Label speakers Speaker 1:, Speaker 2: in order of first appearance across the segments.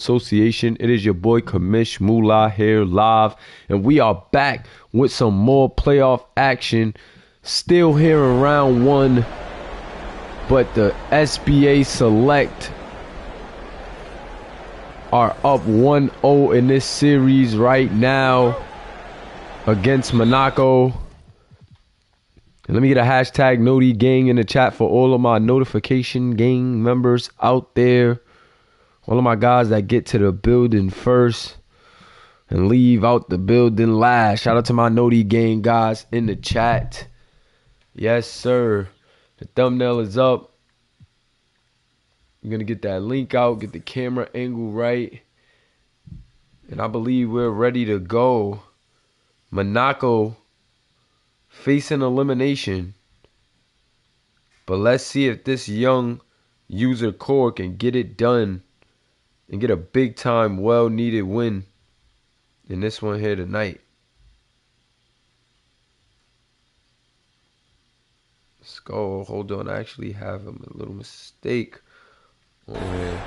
Speaker 1: Association. It is your boy Kamish Moolah here live, and we are back with some more playoff action. Still here in round one, but the SBA Select are up 1-0 in this series right now against Monaco. And let me get a hashtag Noti Gang in the chat for all of my notification gang members out there. All of my guys that get to the building first and leave out the building last. Shout out to my Noti Gang guys in the chat. Yes, sir. The thumbnail is up. I'm going to get that link out, get the camera angle right. And I believe we're ready to go. Monaco facing elimination. But let's see if this young user core can get it done and get a big time, well needed win in this one here tonight. Let's go. Hold on. I actually have a little mistake on here.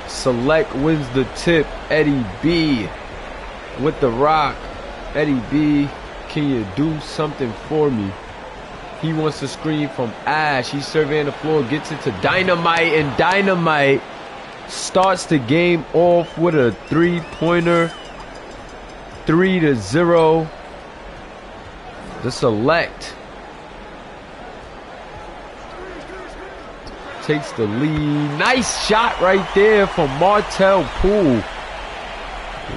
Speaker 1: Select wins the tip. Eddie B with the rock. Eddie B, can you do something for me? He wants to screen from Ash. He's surveying the floor, gets it to Dynamite, and Dynamite starts the game off with a three-pointer. 3-0. The Select takes the lead. Nice shot right there from Martel Poole.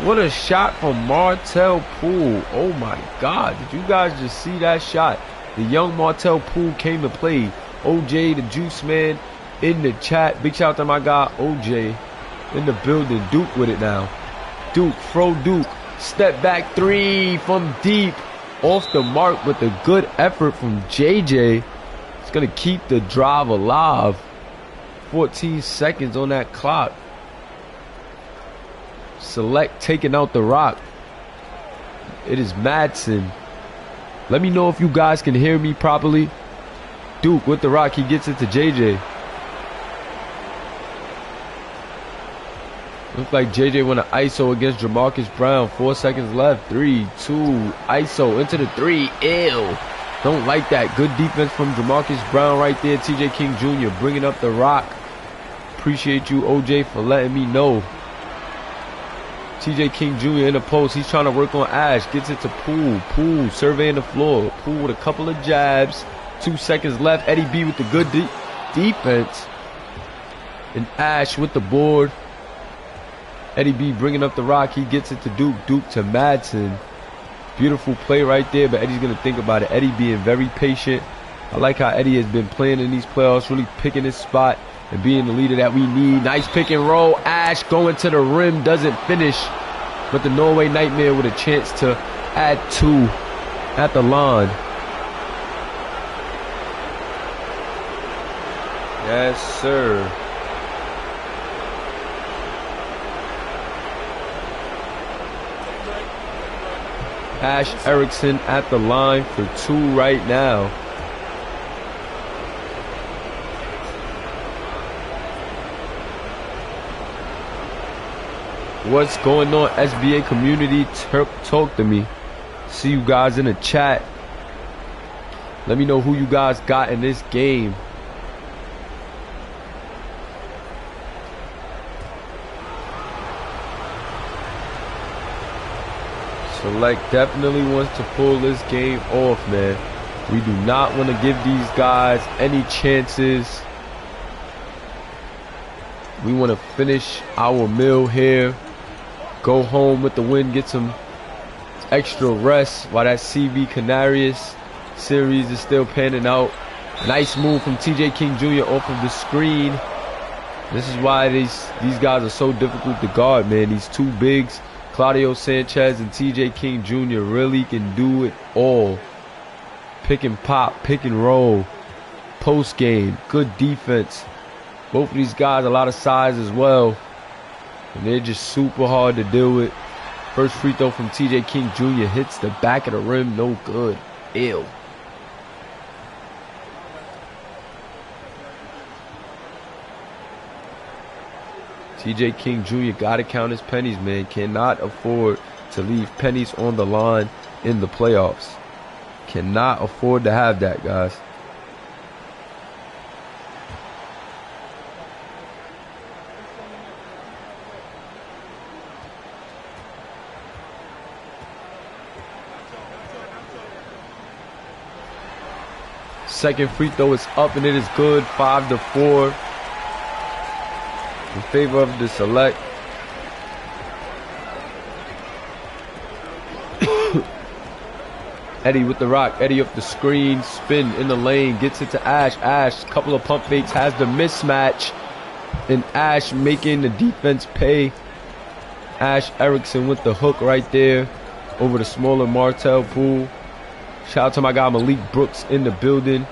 Speaker 1: What a shot from Martel Poole. Oh my God. Did you guys just see that shot? The young Martel Poole came to play. OJ, the Juice Man, in the chat. Big shout out to my guy, OJ, in the building. Duke with it now. Duke, Fro Duke. Step back three from deep. Off the mark with a good effort from JJ. It's going to keep the drive alive. 14 seconds on that clock. Select taking out the rock. It is Madsen. Let me know if you guys can hear me properly. Duke with the rock. He gets it to JJ. Looks like JJ won an ISO against Jamarcus Brown. 4 seconds left. 3, 2. ISO into the 3. Ew. Don't like that. Good defense from Jamarcus Brown right there. TJ King Jr. bringing up the rock. Appreciate you, OJ, for letting me know. TJ King Jr. in the post. He's trying to work on Ash. Gets it to Poole. Poole surveying the floor. Poole with a couple of jabs. 2 seconds left. Eddie B with the good defense. And Ash with the board. Eddie B bringing up the rock. He gets it to Duke. Duke to Madsen. Beautiful play right there, but Eddie's going to think about it. Eddie being very patient. I like how Eddie has been playing in these playoffs, really picking his spot and being the leader that we need. Nice pick and roll. Ash going to the rim, doesn't finish. But the Norway Nightmare with a chance to add 2 at the line. Yes, sir. Ash Erickson at the line for 2 right now. What's going on, SBA community? Talk to me. See you guys in the chat. Let me know who you guys got in this game. Select definitely wants to pull this game off, man. We do not want to give these guys any chances. We want to finish our meal here. Go home with the win, get some extra rest while that CV Canarius series is still panning out. Nice move from TJ King Jr. off of the screen. This is why these guys are so difficult to guard, man. These two bigs, Claudio Sanchez and TJ King Jr. really can do it all. Pick and pop, pick and roll, post game, good defense. Both of these guys, a lot of size as well. And they're just super hard to deal with. First free throw from TJ King Jr. hits the back of the rim, no good. Ew. TJ King Jr. got to count his pennies, man. Cannot afford to leave pennies on the line in the playoffs. Cannot afford to have that, guys. Second free throw is up and it is good. 5-4 in favor of the Select. Eddie with the rock. Eddie up the screen. Spin in the lane. Gets it to Ash. Ash, couple of pump fakes. Has the mismatch. And Ash making the defense pay. Ash Erickson with the hook right there. Over the smaller Martell Poole. Shout out to my guy Malik Brooks in the building.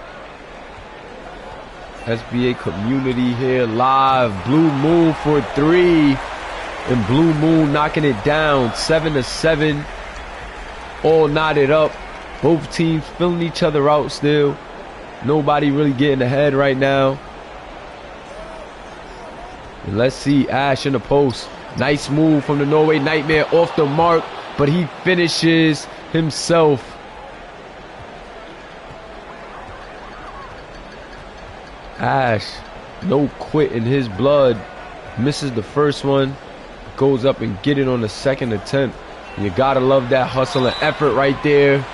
Speaker 1: SBA community here live. Blue Moon for 3. And Blue Moon knocking it down. 7-7. All knotted up. Both teams filling each other out still. Nobody really getting ahead right now. And let's see Ash in the post. Nice move from the Norway Nightmare off the mark. But he finishes himself. Ash, no quit in his blood. Misses the first one. Goes up and get it on the second attempt. You gotta love that hustle and effort right there.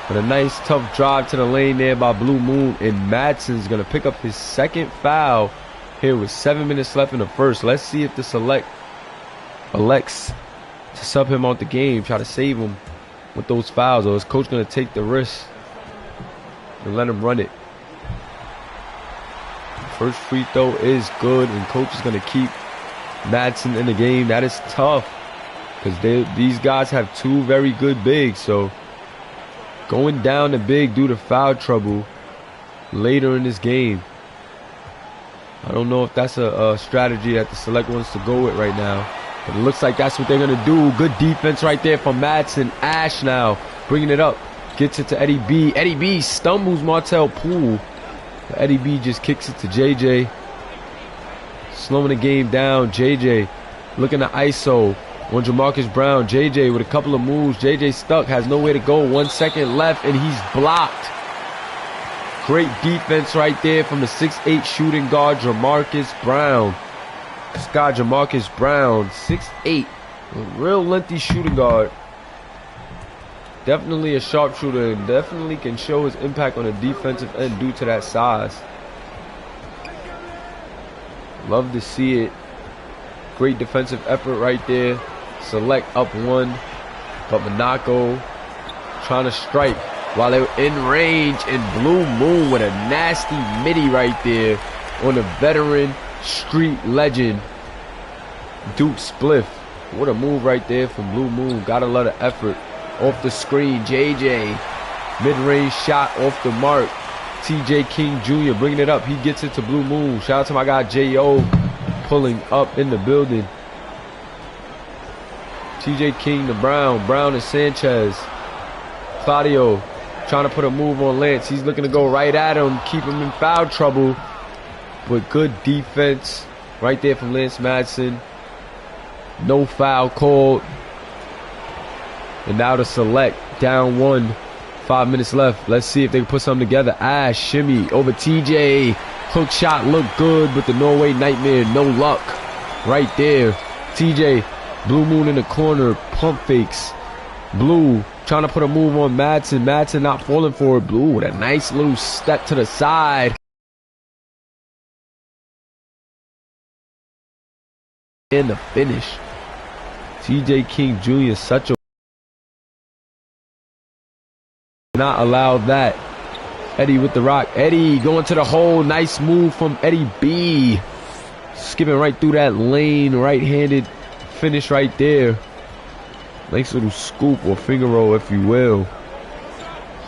Speaker 1: But a nice tough drive to the lane there by Blue Moon. And Madsen's gonna pick up his second foul here with 7 minutes left in the first. Let's see if the Select elects to sub him out the game. Try to save him with those fouls. Or is coach gonna take the risk and let him run it? First free throw is good, and coach is going to keep Madsen in the game. That is tough because these guys have two very good bigs. So going down the big due to foul trouble later in this game. I don't know if that's a strategy that the Select wants to go with right now. But it looks like that's what they're going to do. Good defense right there from Madsen. Ash now bringing it up. Gets it to Eddie B. Eddie B stumbles Martell Poole. Eddie B just kicks it to JJ. Slowing the game down. JJ looking to ISO on Jamarcus Brown. JJ with a couple of moves. JJ stuck. Has nowhere to go. 1 second left and he's blocked. Great defense right there from the 6'8 shooting guard Jamarcus Brown. This guy Jamarcus Brown, 6'8. A real lengthy shooting guard. Definitely a sharpshooter and definitely can show his impact on the defensive end due to that size. Love to see it. Great defensive effort right there. Select up 1. But Monaco trying to strike while they're in range. And Blue Moon with a nasty midi right there on the veteran street legend Duke Spliff. What a move right there from Blue Moon. Gotta love the effort. Off the screen, JJ. Mid-range shot off the mark. TJ King Jr. bringing it up. He gets it to Blue Moon. Shout out to my guy J.O. pulling up in the building. TJ King to Brown. Brown to Sanchez. Claudio trying to put a move on Lance. He's looking to go right at him. Keep him in foul trouble. But good defense right there from Lance Madsen. No foul called. And now to Select, down 1, 5 minutes left. Let's see if they can put something together. Ash, shimmy over TJ. Hook shot looked good, but the Norway Nightmare, no luck. Right there. TJ, Blue Moon in the corner, pump fakes. Blue trying to put a move on Madsen. Madsen not falling for it. Blue with a nice little step to the side. And the finish. TJ King Jr. such a not allow that. Eddie with the rock. Eddie going to the hole. Nice move from Eddie B. Skipping right through that lane. Right-handed finish right there. Nice little scoop or finger roll, if you will,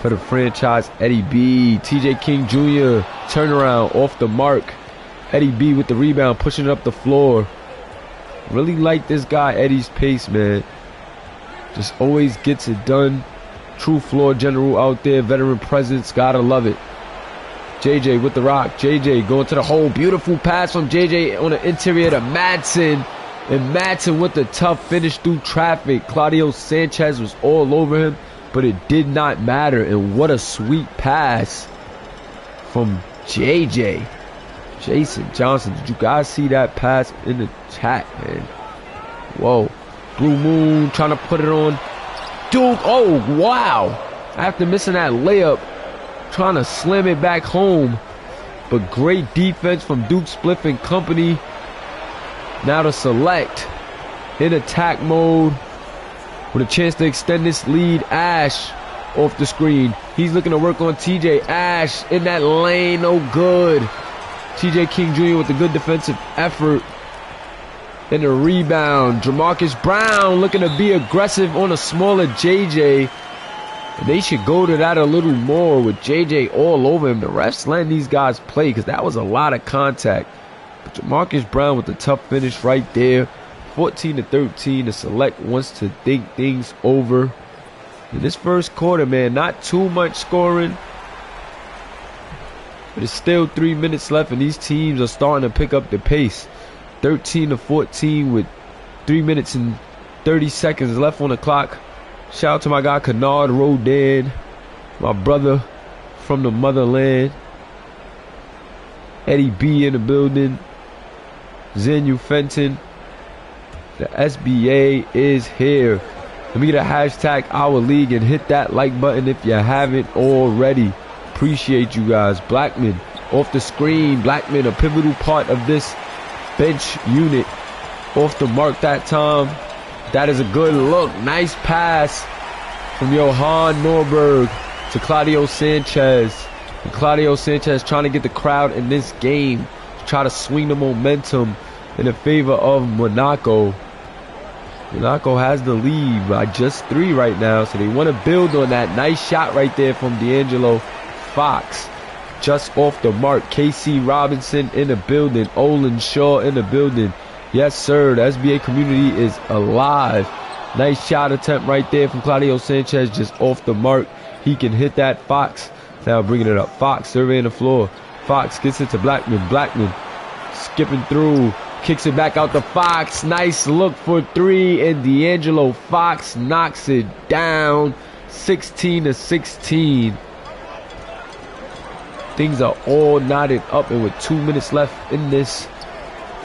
Speaker 1: for the franchise. Eddie B. TJ King Jr. turnaround off the mark. Eddie B with the rebound, pushing it up the floor. Really like this guy Eddie's pace, man. Just always gets it done. True floor general out there, veteran presence, gotta love it. JJ with the rock. JJ going to the hole. Beautiful pass from JJ on the interior to Madsen. And Madsen with the tough finish through traffic. Claudio Sanchez was all over him, but it did not matter. And what a sweet pass from JJ. Jason Johnson. Did you guys see that pass in the chat, man? Whoa. Blue Moon trying to put it on Duke. Oh, wow. After missing that layup, trying to slam it back home. But great defense from Duke Spliff and company. Now to Select in attack mode with a chance to extend this lead. Ash off the screen. He's looking to work on TJ. Ash in that lane. No good. TJ King Jr. with a good defensive effort. And a rebound. Jamarcus Brown looking to be aggressive on a smaller JJ. And they should go to that a little more with JJ all over him. The refs letting these guys play because that was a lot of contact. But Jamarcus Brown with the tough finish right there. 14-13. The Select wants to think things over. In this first quarter, man, not too much scoring. But it's still 3 minutes left, and these teams are starting to pick up the pace. 13-14 with 3 minutes and 30 seconds left on the clock. Shout out to my guy Kennard Rodan, my brother from the motherland. Eddie B in the building. Zenu Fenton. The SBA is here. Let me get a hashtag Our League and hit that like button if you haven't already. Appreciate you guys. Blackman off the screen. Blackman, a pivotal part of this bench unit. Off the mark that time. That is a good look. Nice pass from Johan Norberg to Claudio Sanchez. And Claudio Sanchez trying to get the crowd in this game to try to swing the momentum in the favor of Monaco. Monaco has the lead by just 3 right now, so they want to build on that. Nice shot right there from D'Angelo Fox. Just off the mark. KC Robinson in the building. Olin Shaw in the building. Yes, sir. The SBA community is alive. Nice shot attempt right there from Claudio Sanchez. Just off the mark. He can hit that. Fox now bringing it up. Fox surveying the floor. Fox gets it to Blackman. Blackman skipping through. Kicks it back out to Fox. Nice look for 3. And D'Angelo Fox knocks it down. 16-16. Things are all knotted up. And with 2 minutes left in this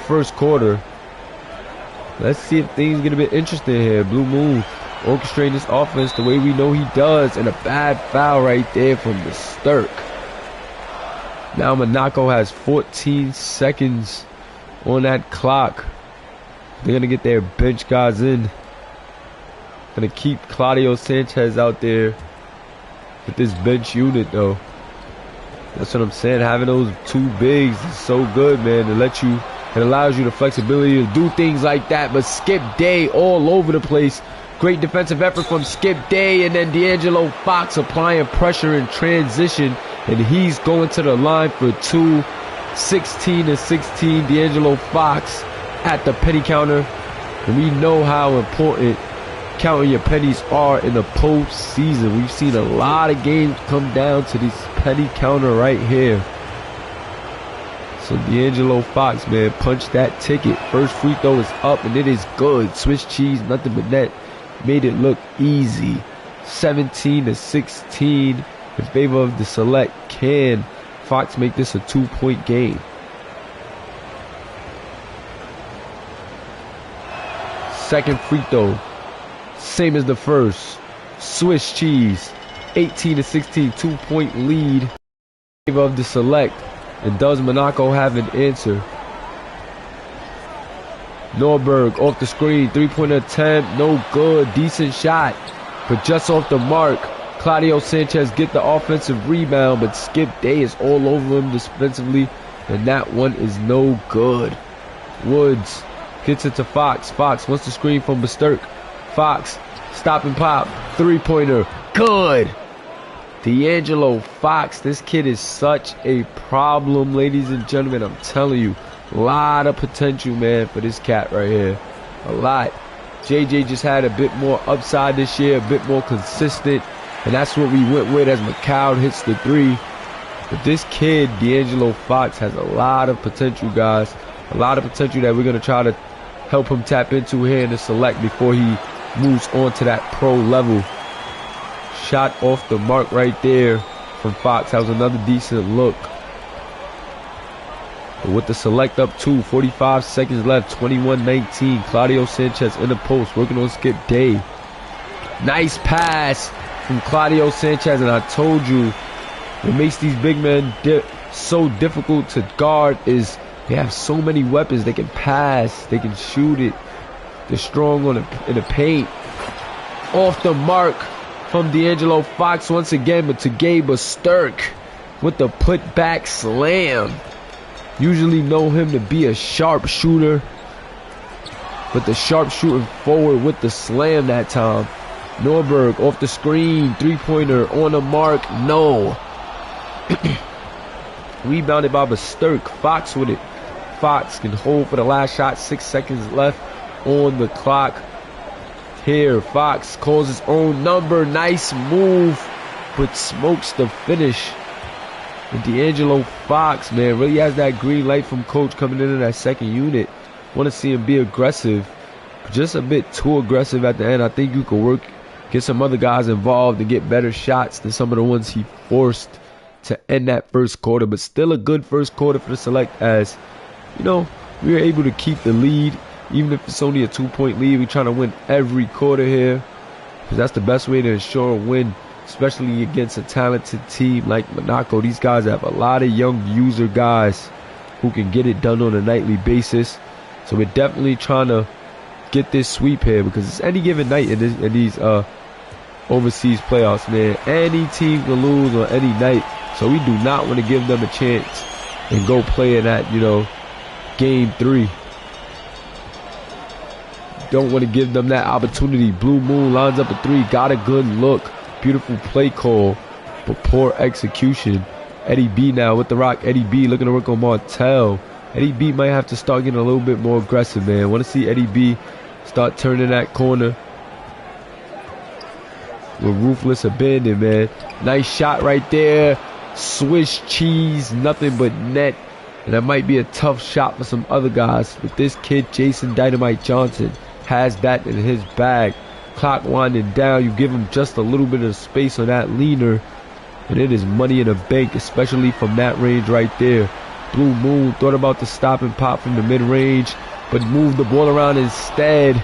Speaker 1: first quarter, let's see if things get a bit interesting here. Blue Moon orchestrating this offense the way we know he does. And a bad foul right there from the Sturk. Now Monaco has 14 seconds on that clock. They're going to get their bench guys in. Going to keep Claudio Sanchez out there with this bench unit, though. That's what I'm saying. Having those 2 bigs is so good, man. It allows you the flexibility to do things like that. But Skip Day all over the place. Great defensive effort from Skip Day. And then D'Angelo Fox applying pressure in transition. And he's going to the line for 2. 16-16. D'Angelo Fox at the penny counter. And we know how important counting your pennies are in the postseason. We've seen a lot of games come down to this penny counter right here. So D'Angelo Fox, man, punch that ticket. First free throw is up and it is good. Swiss cheese, nothing but net. Made it look easy. 17-16 in favor of the Select. Can Fox make this a 2-point game? Second free throw, same as the first. Swiss cheese. 18-16, 2-point lead in favor of the Select. And does Monaco have an answer? Norberg off the screen, 3-point attempt, no good. Decent shot, but just off the mark. Claudio Sanchez get the offensive rebound, but Skip Day is all over him defensively, and that one is no good. Woods gets it to Fox. Fox wants the screen from Basturk. Fox, stop and pop, 3-pointer, good. D'Angelo Fox, this kid is such a problem, ladies and gentlemen. I'm telling you, a lot of potential, man, for this cat right here. A lot. JJ just had a bit more upside this year, a bit more consistent. And that's what we went with as McCown hits the 3. But this kid, D'Angelo Fox, has a lot of potential, guys. A lot of potential that we're going to try to help him tap into here in the select before he moves on to that pro level. Shot off the mark right there from Fox. That was another decent look. But with the select up 2, 45 seconds left, 21-19. Claudio Sanchez in the post, working on Skip Day. Nice pass from Claudio Sanchez, and I told you, what makes these big men so difficult to guard is they have so many weapons. They can pass, they can shoot it. They're strong in the paint. Off the mark from D'Angelo Fox once again, but to Gabe Sturk with the putback slam. Usually know him to be a sharp shooter, but the sharp shooting forward with the slam that time. Norberg off the screen, three-pointer on the mark, no. Rebounded by Sturk. Fox with it. Fox can hold for the last shot. 6 seconds left on the clock. Here, Fox calls his own number. Nice move, but smokes the finish. And D'Angelo Fox, man, really has that green light from coach coming into that second unit. Want to see him be aggressive, but just a bit too aggressive at the end. I think you could get some other guys involved and get better shots than some of the ones he forced to end that first quarter. But still a good first quarter for the select, as you know, we were able to keep the lead. Even if it's only a 2-point lead, we're trying to win every quarter here, because that's the best way to ensure a win, especially against a talented team like Monaco. These guys have a lot of young user guys who can get it done on a nightly basis. So we're definitely trying to get this sweep here, because it's any given night in these overseas playoffs, man. Any team can lose on any night. So we do not want to give them a chance and go play in that, game 3. Don't want to give them that opportunity. Blue Moon lines up a 3. Got a good look. Beautiful play call, but poor execution. Eddie B now with the rock. Eddie B looking to work on Martell. Eddie B might have to start getting a little bit more aggressive, man. Want to see Eddie B start turning that corner with ruthless abandon, man. Nice shot right there. Swiss cheese, nothing but net. And that might be a tough shot for some other guys. But this kid, Jason Dynamite Johnson, has that in his bag. Clock winding down. You give him just a little bit of space on that leaner, and it is money in the bank, especially from that range right there. Blue Moon thought about the stop and pop from the mid-range, but moved the ball around instead.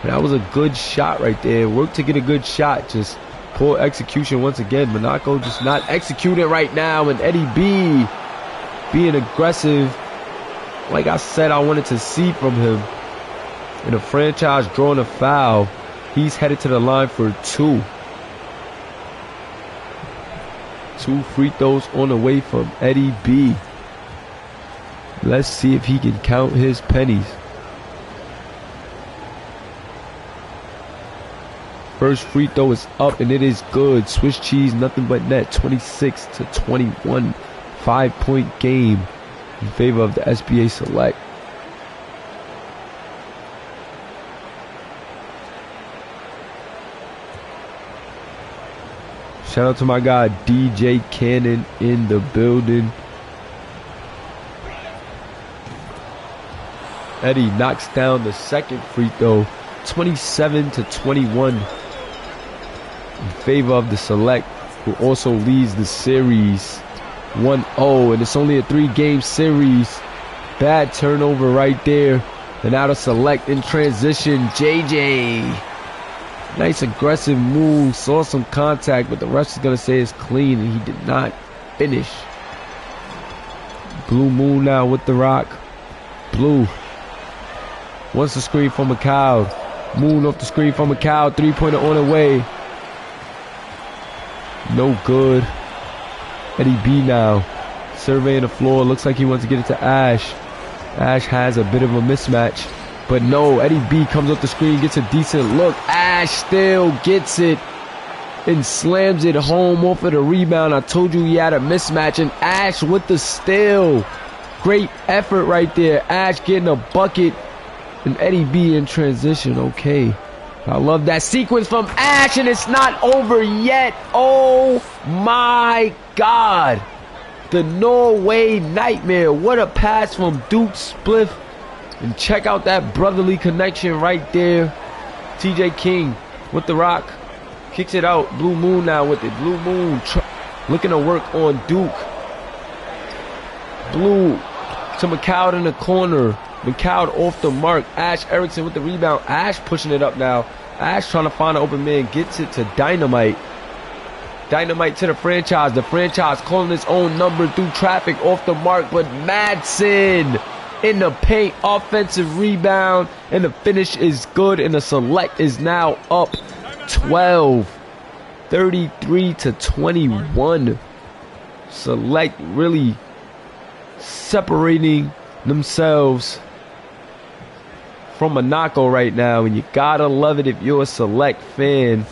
Speaker 1: And that was a good shot right there. Worked to get a good shot. Just poor execution once again. Monaco just not executing right now. And Eddie B being aggressive. Like I said, I wanted to see from him. And the franchise drawing a foul. He's headed to the line for 2. 2 free throws on the way from Eddie B. Let's see if he can count his pennies. First free throw is up, and it is good. Swiss cheese, nothing but net. 26-21. 5-point game in favor of the SBA select. Shout out to my guy DJ Cannon in the building. Eddie knocks down the second free throw. 27-21 in favor of the select, who also leads the series 1-0, and it's only a 3-game series. Bad turnover right there. And out of select in transition, JJ. Nice aggressive move, saw some contact, but the ref is going to say it's clean, and he did not finish. Blue Moon now with the rock. Blue wants the screen from McCow. Moon off the screen from McCow. 3-pointer on the way. No good. Eddie B now surveying the floor. Looks like he wants to get it to Ash. Ash has a bit of a mismatch. But no, Eddie B comes up the screen, gets a decent look. Ash still gets it and slams it home off of the rebound. I told you he had a mismatch, and Ash with the steal. Great effort right there. Ash getting a bucket, and Eddie B in transition. Okay. I love that sequence from Ash, and it's not over yet. Oh my God. The Norway Nightmare. What a pass from Duke Spliff. And check out that brotherly connection right there. TJ King with the rock. Kicks it out. Blue Moon now with it. Blue Moon looking to work on Duke. Blue to McCoud in the corner. McCoud off the mark. Ash Erickson with the rebound. Ash pushing it up now. Ash trying to find an open man. Gets it to Dynamite. Dynamite to the franchise. The franchise calling its own number through traffic. Off the mark. But Madsen in the paint. Offensive rebound. And the finish is good. And the Select is now up 12. 33-21. Select really separating themselves from Monaco right now, and you gotta love it if you're a Select fan.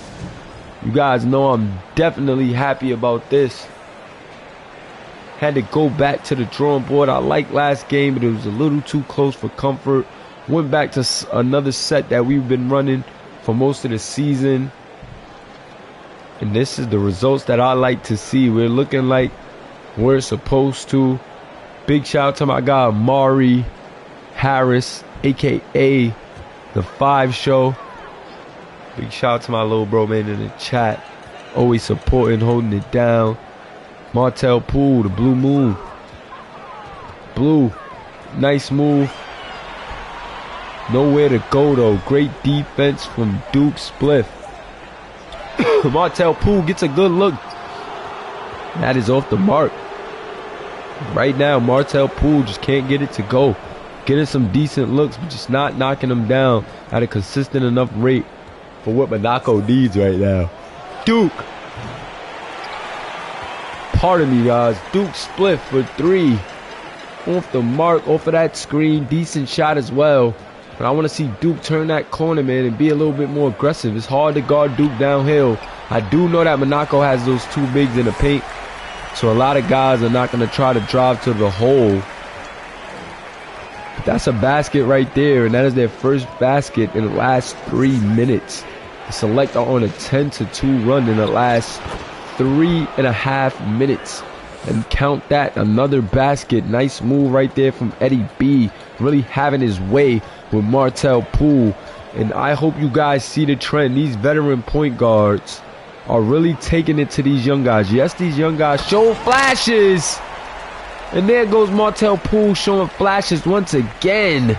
Speaker 1: You guys know I'm definitely happy about this. Had to go back to the drawing board. I liked last game, but it was a little too close for comfort. Went back to another set that we've been running for most of the season, and this is the results that I like to see. We're looking like we're supposed to. Big shout out to my guy Mari Harris, aka the 5 Show. Big shout out to my little bro man in the chat, always supporting, holding it down. Martel Poole, the Blue Moon. Blue, nice move. Nowhere to go though. Great defense from Duke Spliff. Martel Poole gets a good look. That is off the mark. Right now, Martel Poole just can't get it to go. Getting some decent looks, but just not knocking them down at a consistent enough rate for what Monaco needs right now. Duke. Pardon me, guys. Duke Spliff for 3. Off the mark, off of that screen. Decent shot as well. But I want to see Duke turn that corner, man, and be a little bit more aggressive. It's hard to guard Duke downhill. I do know that Monaco has those 2 bigs in the paint, so a lot of guys are not going to try to drive to the hole. But that's a basket right there, and that is their first basket in the last 3 minutes. The Select are on a 10-2 run in the last 3.5 minutes. And count that, another basket. Nice move right there from Eddie B. Really having his way with Martel Poole. And I hope you guys see the trend. These veteran point guards are really taking it to these young guys. Yes, these young guys show flashes. And there goes Martel Poole showing flashes once again.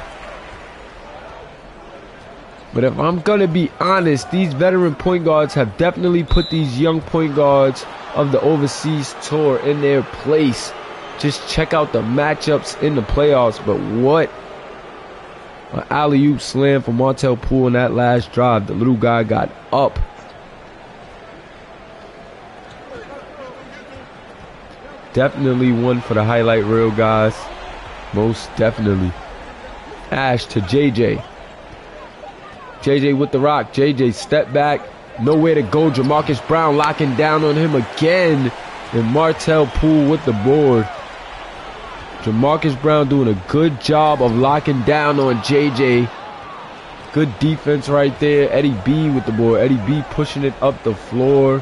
Speaker 1: But if I'm going to be honest, these veteran point guards have definitely put these young point guards of the overseas tour in their place. Just check out the matchups in the playoffs. But what an alley-oop slam for Martel Poole in that last drive. The little guy got up. Definitely one for the highlight reel, guys. Most definitely. Ash to JJ. JJ with the rock. JJ step back. Nowhere to go. Jamarcus Brown locking down on him again. And Martel Poole with the board. Jamarcus Brown doing a good job of locking down on JJ. Good defense right there. Eddie B with the board. Eddie B pushing it up the floor.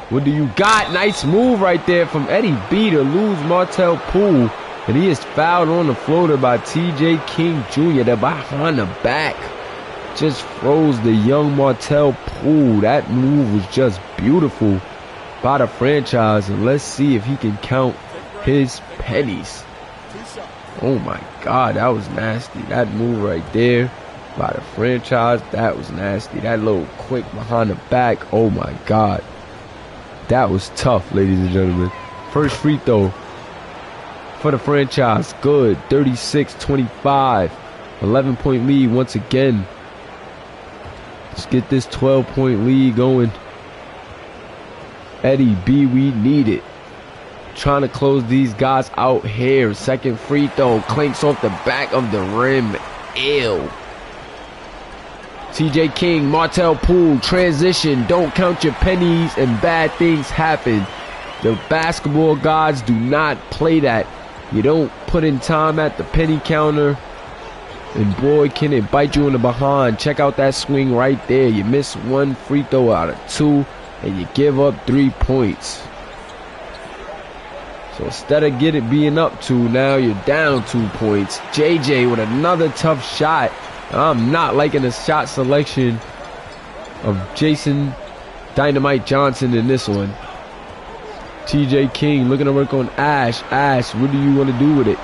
Speaker 1: What do you got? Nice move right there from Eddie B to lose Martel Poole. And he is fouled on the floater by TJ King Jr. They're behind the back. Just froze the young Martel Poole. That move was just beautiful by the franchise. And let's see if he can count his pennies. Oh my God, that was nasty. That move right there by the franchise, that was nasty. That little quick behind the back, oh my God. That was tough, ladies and gentlemen. First free throw for the franchise. Good. 36-25. 11-point lead once again. Let's get this 12-point lead going. Eddie B, we need it. Trying to close these guys out here. Second free throw. Clanks off the back of the rim. Ew. TJ King, Martel Poole, transition. Don't count your pennies and bad things happen. The basketball gods do not play that. You don't put in time at the penny counter, and boy, can it bite you in the behind. Check out that swing right there. You miss 1 free throw out of 2, and you give up 3 points. So instead of being up 2, now you're down 2 points. JJ with another tough shot. I'm not liking the shot selection of Jason Dynamite Johnson in this one. TJ King looking to work on Ash. Ash, what do you want to do with it?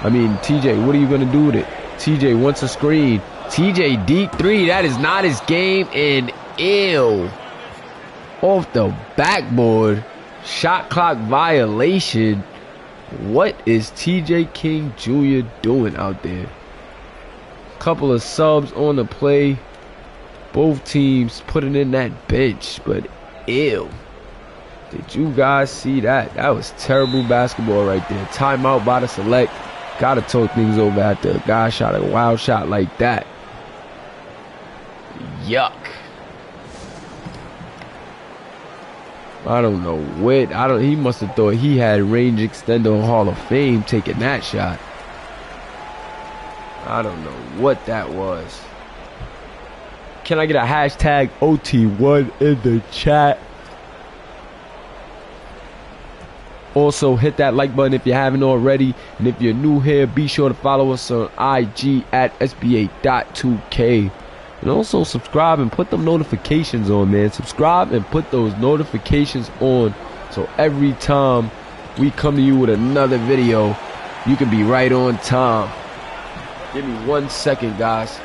Speaker 1: I mean, TJ, what are you going to do with it? TJ wants a screen. TJ deep 3. That is not his game. And ew. Off the backboard. Shot clock violation. What is TJ King Jr. doing out there? Couple of subs on the play. Both teams putting in that bench. But ew. Did you guys see that? That was terrible basketball right there. Timeout by the select. Gotta talk things over after a guy shot a wild shot like that. Yuck. I don't know what. He must have thought he had range extender Hall of Fame taking that shot. I don't know what that was. Can I get a hashtag OT1 in the chat? Also, hit that like button if you haven't already. And if you're new here, be sure to follow us on IG at SBA.2K. And also subscribe and put them notifications on, man. Subscribe and put those notifications on. So every time we come to you with another video, you can be right on time. Give me 1 second, guys.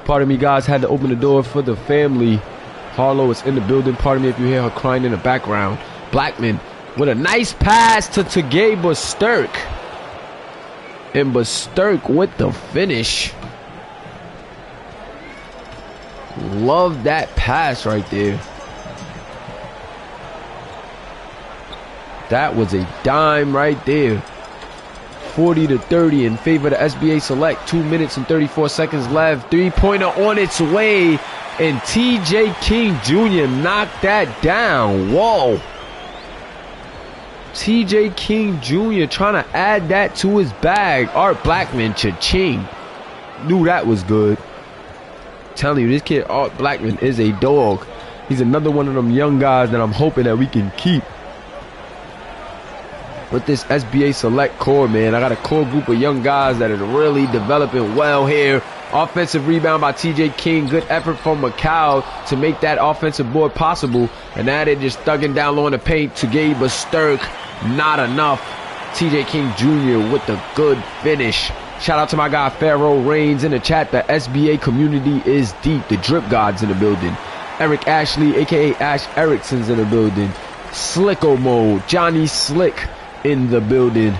Speaker 1: Pardon me, guys, had to open the door for the family. Harlow is in the building. Pardon me if you hear her crying in the background. Blackman with a nice pass to Tagay Basturk. And Basturk with the finish. Love that pass right there. That was a dime right there. 40-30 in favor of the SBA Select. 2 minutes and 34 seconds left. 3-pointer on its way. And TJ King Jr. knocked that down. Whoa. TJ King Jr. trying to add that to his bag. Art Blackman, cha-ching. Knew that was good. Telling you, this kid Art Blackman is a dog. He's another one of them young guys that I'm hoping that we can keep with this SBA Select core, man. I got a core group of young guys that are really developing well here. Offensive rebound by TJ King. Good effort from Macau to make that offensive board possible. And now they're just thugging down low in the paint. Tagay Basturk, not enough. TJ King Jr. with the good finish. Shout out to my guy Pharaoh Reigns in the chat. The SBA community is deep. The drip gods in the building. Eric Ashley, aka Ash Erickson's in the building. Slicko Mode, Johnny Slick in the building.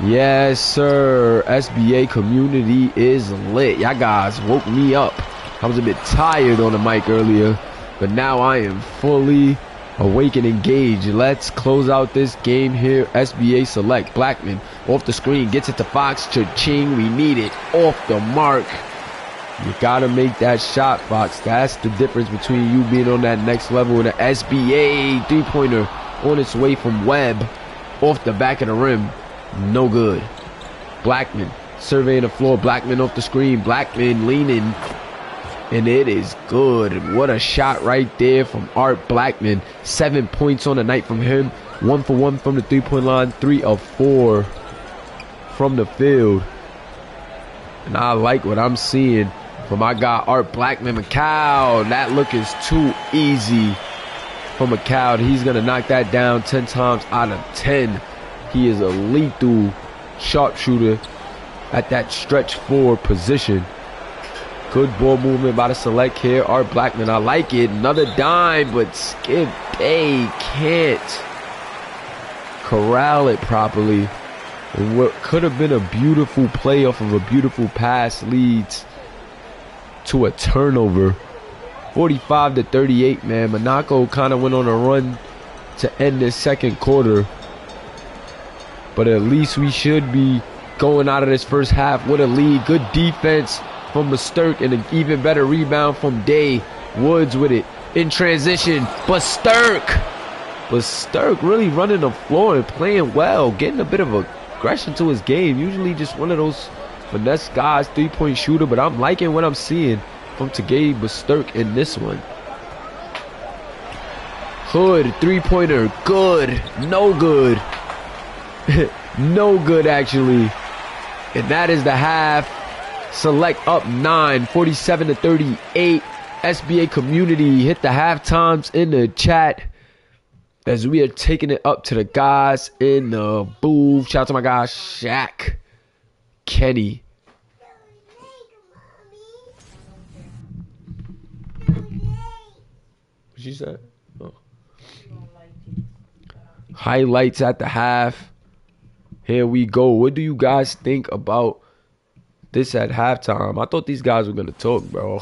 Speaker 1: Yes, sir. SBA community is lit. Y'all guys woke me up. I was a bit tired on the mic earlier, but now I am fully awake and engaged. Let's close out this game here. SBA Select. Blackman off the screen, gets it to Fox. Cha-ching. We need it off the mark. You gotta make that shot, Fox. That's the difference between you being on that next level and the SBA. 3-pointer on its way from Webb. Off the back of the rim. No good. Blackman surveying the floor. Blackman off the screen. Blackman leaning. And it is good. What a shot right there from Art Blackman. 7 points on the night from him. 1 for 1 from the 3-point line. 3 of 4 from the field. And I like what I'm seeing from my guy Art Blackman. Macau. That look is too easy for Macau. He's going to knock that down 10 times out of 10. He is a lethal sharpshooter at that stretch 4 position. Good ball movement by the select here. Art Blackman, I like it. Another dime, but Skip Bay can't corral it properly. And what could have been a beautiful play off of a beautiful pass leads to a turnover. 45-38, man. Monaco kind of went on a run to end this second quarter. But at least we should be going out of this first half with a lead. Good defense from Basturk and an even better rebound from Day. Woods with it in transition. Basturk really running the floor and playing well. Getting a bit of aggression to his game. Usually just one of those finesse guys, three-point shooter. But I'm liking what I'm seeing from Tagay Basturk in this one. Hood, three-pointer, good, no good. No good, actually. And that is the half. Select up 9, 47-38. SBA community, hit the half times in the chat as we are taking it up to the guys in the booth. Shout out to my guy Shaq Kenny. What she said? Oh. Highlights at the half. Here we go. What do you guys think about this at halftime? I thought these guys were going to talk, bro.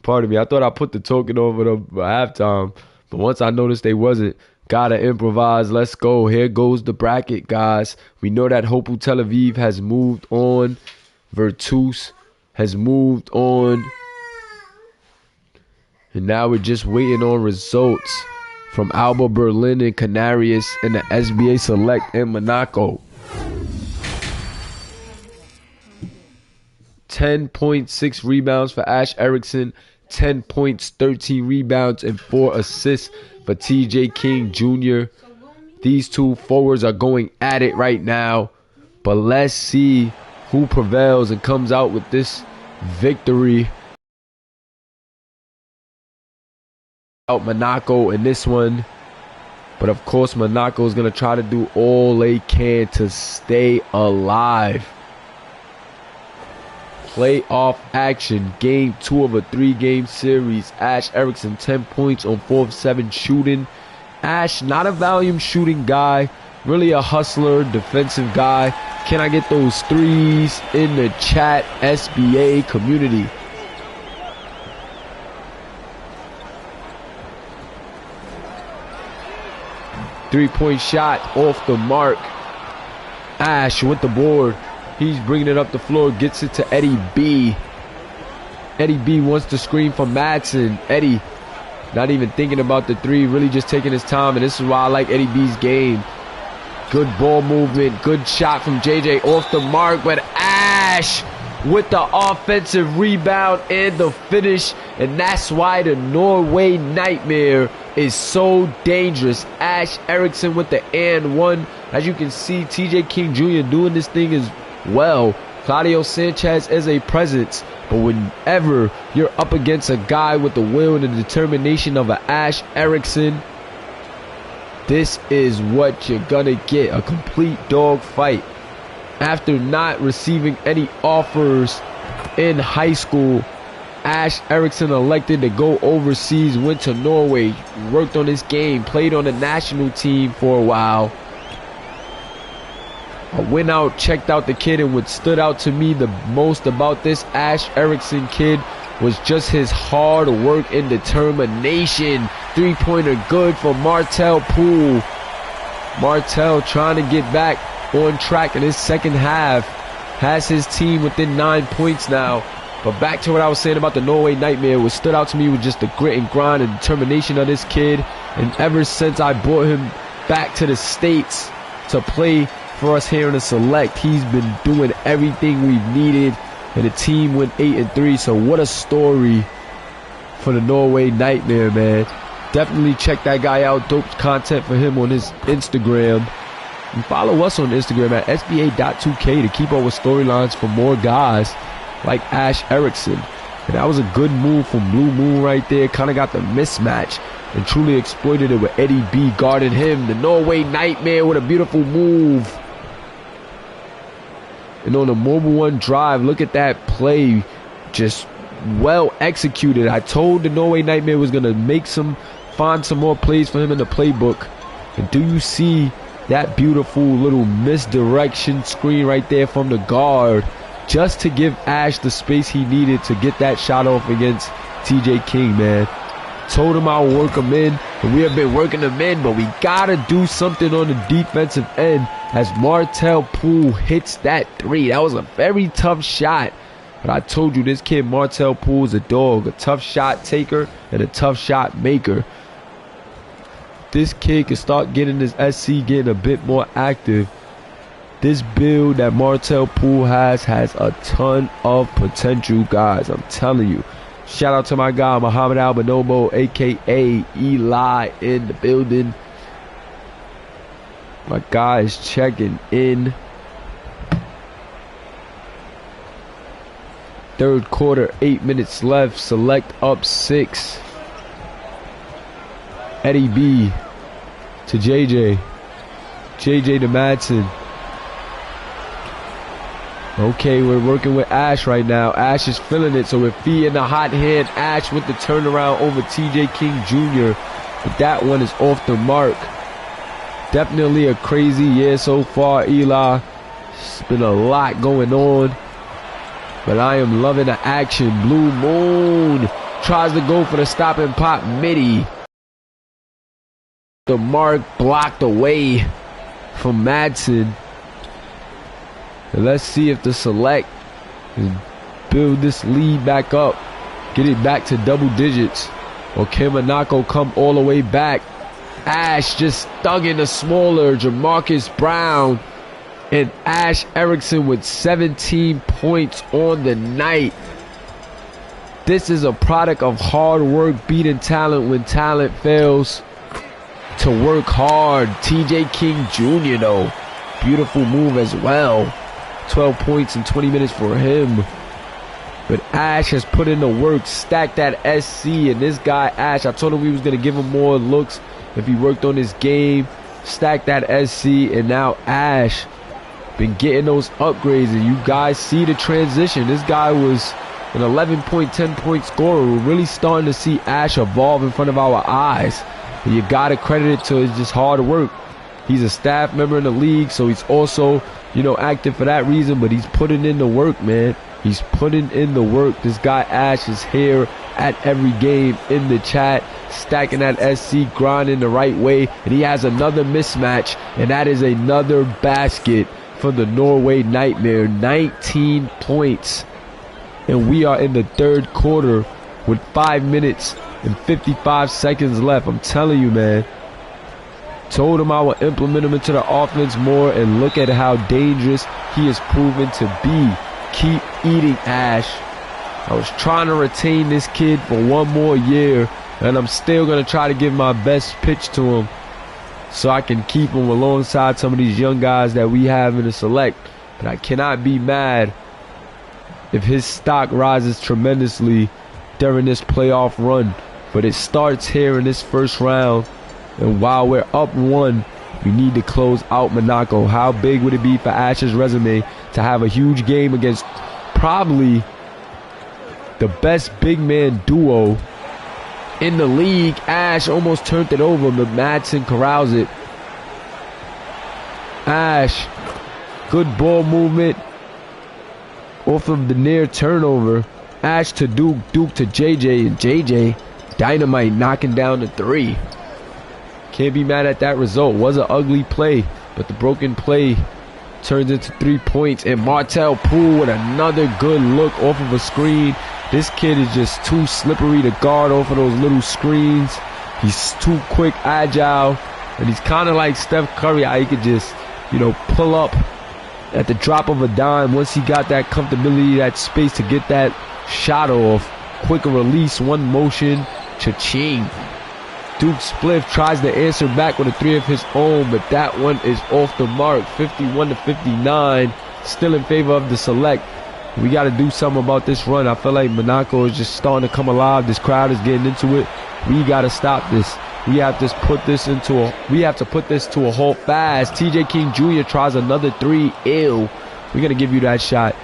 Speaker 1: Pardon me. I thought I put the talking over the halftime. But once I noticed they wasn't, gotta improvise. Let's go. Here goes the bracket, guys. We know that Hapoel Tel Aviv has moved on. Virtus has moved on. And now we're just waiting on results from Alba Berlin and Canarias and the SBA Select in Monaco. 10.6 rebounds for Ash Erickson, 10 points, 13 rebounds, and 4 assists for TJ King Jr. These two forwards are going at it right now, but let's see who prevails and comes out with this victory. Out Monaco in this one, but of course Monaco is going to try to do all they can to stay alive. Playoff action, game 2 of a 3-game series. Ash Erickson, 10 points on 4 of 7 shooting. Ash, not a volume shooting guy, really a hustler, defensive guy. Can I get those threes in the chat, SBA community? Three-point shot off the mark. Ash with the board. He's bringing it up the floor, gets it to Eddie B. Eddie B wants to screen from Madsen. Eddie not even thinking about the three, really just taking his time, and this is why I like Eddie B's game. Good ball movement, good shot from JJ off the mark, but Ash with the offensive rebound and the finish, and that's why the Norway Nightmare is so dangerous. Ash Erickson with the and one. As you can see, TJ King Jr. doing this thing as well. Claudio Sanchez is a presence, but whenever you're up against a guy with the will and the determination of an Ash Erickson, this is what you're gonna get, a complete dog fight. After not receiving any offers in high school, Ash Erickson elected to go overseas, went to Norway, worked on his game, played on the national team for a while. I went out, checked out the kid, and what stood out to me the most about this Ash Erickson kid was just his hard work and determination. Three-pointer good for Martel Poole. Martel trying to get back on track in his second half. Has his team within 9 points now. But back to what I was saying about the Norway Nightmare, what stood out to me was just the grit and grind and determination of this kid. And ever since I brought him back to the States to play for us here in the Select, he's been doing everything we've needed, and the team went 8-3. So what a story for the Norway Nightmare, man. Definitely check that guy out. Dope content for him on his Instagram. And follow us on Instagram at SBA.2K to keep up with storylines for more guys like Ash Erickson. And that was a good move from Blue Moon right there. Kind of got the mismatch and truly exploited it with Eddie B guarding him. The Norway Nightmare with a beautiful move. And on the Mobile One drive, look at that play. Just well executed. I told the Norway Nightmare was going to find some more plays for him in the playbook. And do you see that beautiful little misdirection screen right there from the guard, just to give Ash the space he needed to get that shot off against TJ King, man. Told him I'll work him in, and we have been working him in, but we gotta do something on the defensive end as Martel Poole hits that three. That was a very tough shot, but I told you this kid Martel Poole is a dog, a tough shot taker and a tough shot maker. This kid can start getting his SC getting a bit more active. This build that Martel Poole has a ton of potential, guys. I'm telling you. Shout out to my guy, Muhammad Albanomo, a.k.a. Eli, in the building. My guy is checking in. Third quarter, 8 minutes left. Select up 6. Eddie B to JJ. JJ to Madsen. Okay, we're working with Ash right now. Ash is feeling it, so we're feeding the hot hand. Ash with the turnaround over TJ King Jr. But that one is off the mark. Definitely a crazy year so far, Eli. It's been a lot going on. But I am loving the action. Blue Moon tries to go for the stop and pop midi. The mark blocked away from Madsen. And let's see if the Select can build this lead back up, get it back to double digits, or can Monaco come all the way back? Ash just thugging the smaller Jamarcus Brown, and Ash Erickson with 17 points on the night. This is a product of hard work beating talent when talent fails to work hard. TJ King Jr. though, beautiful move as well. 12 points in 20 minutes for him. But Ash has put in the work, stacked that SC, and this guy Ash, I told him we was going to give him more looks if he worked on his game. Stacked that SC, and now Ash been getting those upgrades, and you guys see the transition. This guy was an 11-point, 10-point scorer. We're really starting to see Ash evolve in front of our eyes. And you got to credit it to his just hard work. He's a staff member in the league, so he's also, you know, active for that reason, but he's putting in the work, man. He's putting in the work. This guy Ash is here at every game in the chat, stacking that SC, grinding the right way, and he has another mismatch, and that is another basket for the Norway Nightmare. 19 points, and we are in the third quarter with 5 minutes and 55 seconds left. I'm telling you, man. Told him I would implement him into the offense more, and look at how dangerous he is proven to be. Keep eating, Ash. I was trying to retain this kid for one more year, and I'm still going to try to give my best pitch to him so I can keep him alongside some of these young guys that we have in the Select. But I cannot be mad if his stock rises tremendously during this playoff run. But it starts here in this first round. And while we're up 1, we need to close out Monaco. How big would it be for Ash's resume to have a huge game against probably the best big man duo in the league? Ash almost turned it over, but Madsen corrals it. Ash, good ball movement off of the near turnover. Ash to Duke, Duke to JJ, and JJ Dynamite knocking down the 3. Can't be mad at that result. Was an ugly play, but the broken play turns into 3 points. And Martel Poole with another good look off of a screen. This kid is just too slippery to guard off of those little screens. He's too quick, agile, and he's kind of like Steph Curry. How he could just, you know, pull up at the drop of a dime. Once he got that comfortability, that space to get that shot off. Quicker release, one motion, cha-ching. Duke Spliff tries to answer back with a 3 of his own, but that one is off the mark. 51-59, still in favor of the Select. We got to do something about this run. I feel like Monaco is just starting to come alive. This crowd is getting into it. We got to stop this. We have to put this to a halt fast. TJ King Jr. tries another 3. Ew. We're going to give you that shot.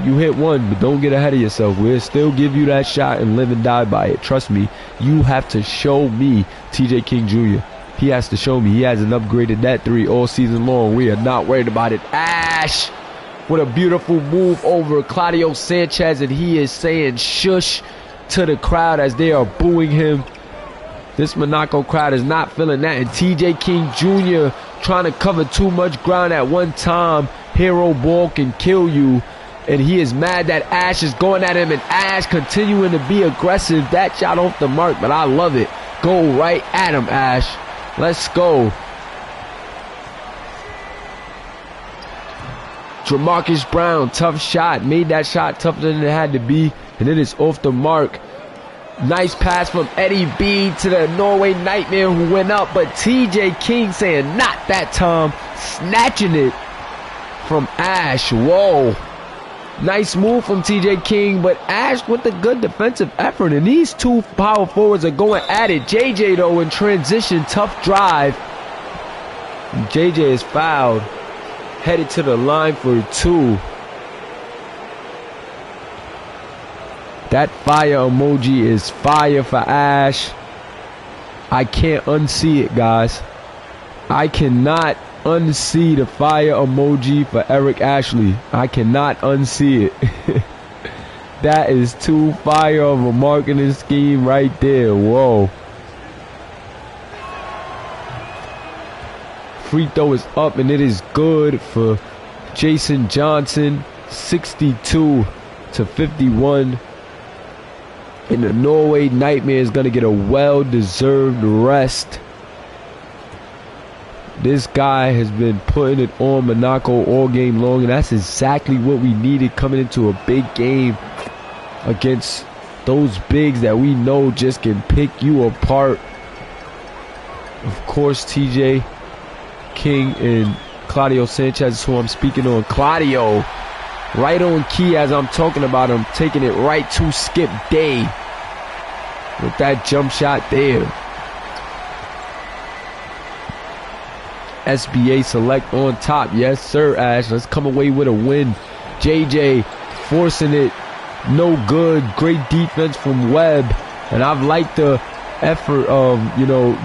Speaker 1: You hit one, but don't get ahead of yourself. We'll still give you that shot and live and die by it. Trust me. You have to show me, TJ King Jr. He has to show me. He hasn't upgraded that 3 all season long. We are not worried about it. Ash with a beautiful move over Claudio Sanchez, and he is saying shush to the crowd as they are booing him. This Monaco crowd is not feeling that, and TJ King Jr. trying to cover too much ground at one time. Hero ball can kill you. And he is mad that Ash is going at him, and Ash continuing to be aggressive. That shot off the mark, but I love it. Go right at him, Ash. Let's go. Jamarcus Brown, tough shot. Made that shot tougher than it had to be, and it is off the mark. Nice pass from Eddie B to the Norway Nightmare who went up, but TJ King saying not that time. Snatching it from Ash. Whoa. Nice move from TJ King, but Ash with the good defensive effort, and these two power forwards are going at it. JJ though in transition, tough drive. JJ is fouled, headed to the line for 2. That fire emoji is fire for Ash. I can't unsee it, guys. I cannot unsee the fire emoji for Eric Ashley. I cannot unsee it. That is too fire of a marketing scheme right there. Whoa. Free throw is up, and it is good for Jason Johnson. 62-51. And the Norway Nightmare is going to get a well-deserved rest. This guy has been putting it on Monaco all game long, and that's exactly what we needed coming into a big game against those bigs that we know just can pick you apart. Of course, TJ King and Claudio Sanchez is who I'm speaking on. Claudio, right on key as I'm talking about him, taking it right to Skip Day with that jump shot there. SBA select on top. Yes, sir, Ash. Let's come away with a win. JJ forcing it. No good. Great defense from Webb. And I've liked the effort of,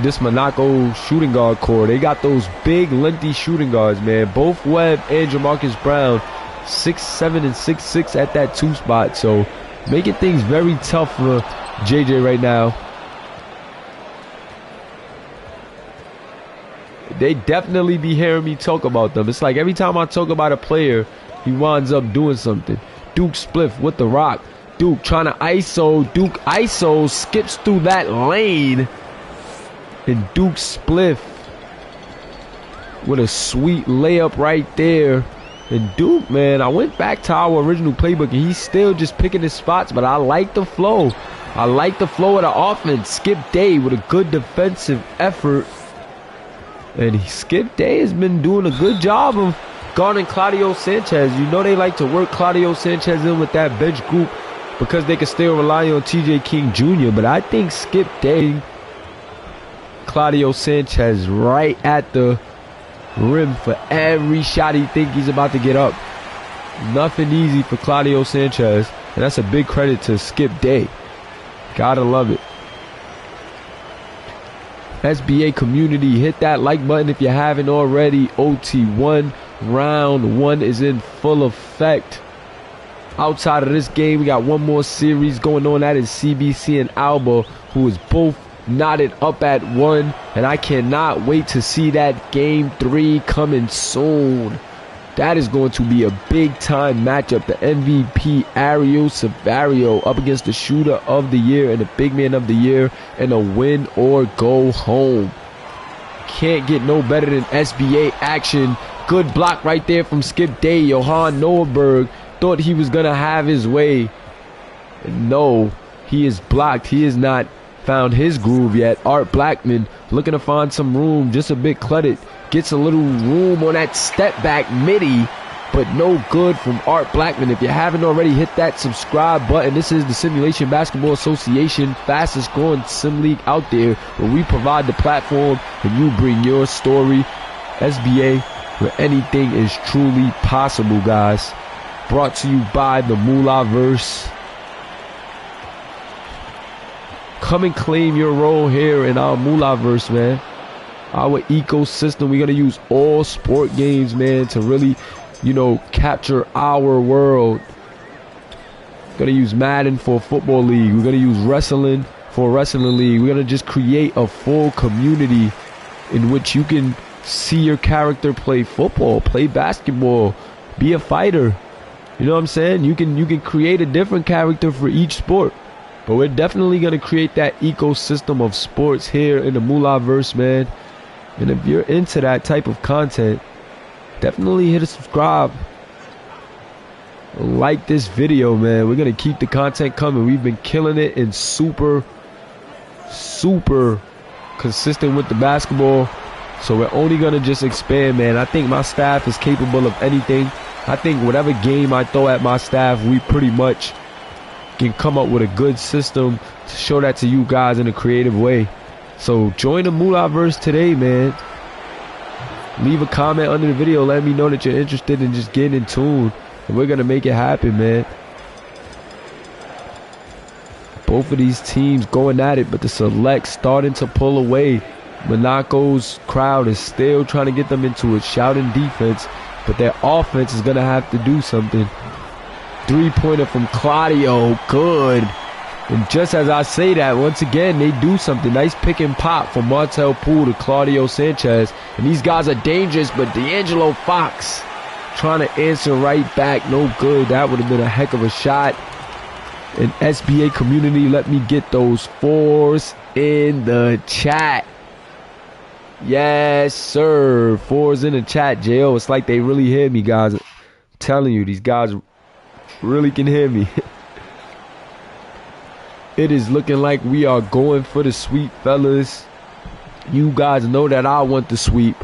Speaker 1: this Monaco shooting guard core. They got those big, lengthy shooting guards, man. Both Webb and Jamarcus Brown, 6'7" and 6'6" at that 2 spot. So making things very tough for JJ right now. They definitely be hearing me talk about them. It's like every time I talk about a player, he winds up doing something. Duke Spliff with the rock. Duke trying to ISO. Duke ISO skips through that lane. And Duke Spliff with a sweet layup right there. And Duke, man, I went back to our original playbook, and he's still just picking his spots, but I like the flow. I like the flow of the offense. Skip Day with a good defensive effort. And Skip Day has been doing a good job of guarding Claudio Sanchez. You know they like to work Claudio Sanchez in with that bench group because they can still rely on TJ King Jr. But I think Skip Day, Claudio Sanchez right at the rim for every shot he thinks he's about to get up. Nothing easy for Claudio Sanchez. And that's a big credit to Skip Day. Gotta love it. SBA community, hit that like button if you haven't already. OT1 round 1 is in full effect. Outside of this game, we got one more series going on. That is CBC and Alba, who is both knotted up at 1. And I cannot wait to see that game 3 coming soon. That is going to be a big-time matchup. The MVP, Ariel Savario, up against the shooter of the year and the big man of the year in a win or go home. Can't get no better than SBA action. Good block right there from Skip Day. Johan Noerberg thought he was going to have his way. No, he is blocked. He has not found his groove yet. Art Blackman looking to find some room, just a bit cluttered. Gets a little room on that step back midi, but no good from Art Blackman. If you haven't already, hit that subscribe button. This is the Simulation Basketball Association, fastest growing sim league out there, where we provide the platform and you bring your story. SBA, where anything is truly possible, guys. brought to you by the Moolahverse. Come and claim your role here in our Moolahverse, man. Our ecosystem. We're going to use all sport games, man, to really, you know, capture our world. We're going to use Madden for a football league. We're going to use wrestling for a wrestling league. We're going to just create a full community in which you can see your character play football, play basketball, be a fighter. You know what I'm saying? You can create a different character for each sport. But we're definitely going to create that ecosystem of sports here in the Moolahverse, man. And if you're into that type of content, definitely hit a subscribe. Like this video, man. We're going to keep the content coming. We've been killing it and super consistent with the basketball. So we're only going to just expand, man. I think my staff is capable of anything. I think whatever game I throw at my staff, we pretty much can come up with a good system to show that to you guys in a creative way. So join the Moolahverse today, man. Leave a comment under the video. Let me know that you're interested in just getting in tune. And we're going to make it happen, man. Both of these teams going at it, but the select starting to pull away. Monaco's crowd is still trying to get them into a shouting defense, but their offense is going to have to do something. Three-pointer from Claudio, good. And just as I say that, once again, they do something. Nice pick and pop from Martel Poole to Claudio Sanchez. And these guys are dangerous, but D'Angelo Fox trying to answer right back. No good. That would have been a heck of a shot. And SBA community, let me get those fours in the chat. Yes, sir. Fours in the chat, J.O. It's like they really hear me, guys. I'm telling you, these guys really can hear me. It is looking like we are going for the sweep, fellas. You guys know that I want the sweep.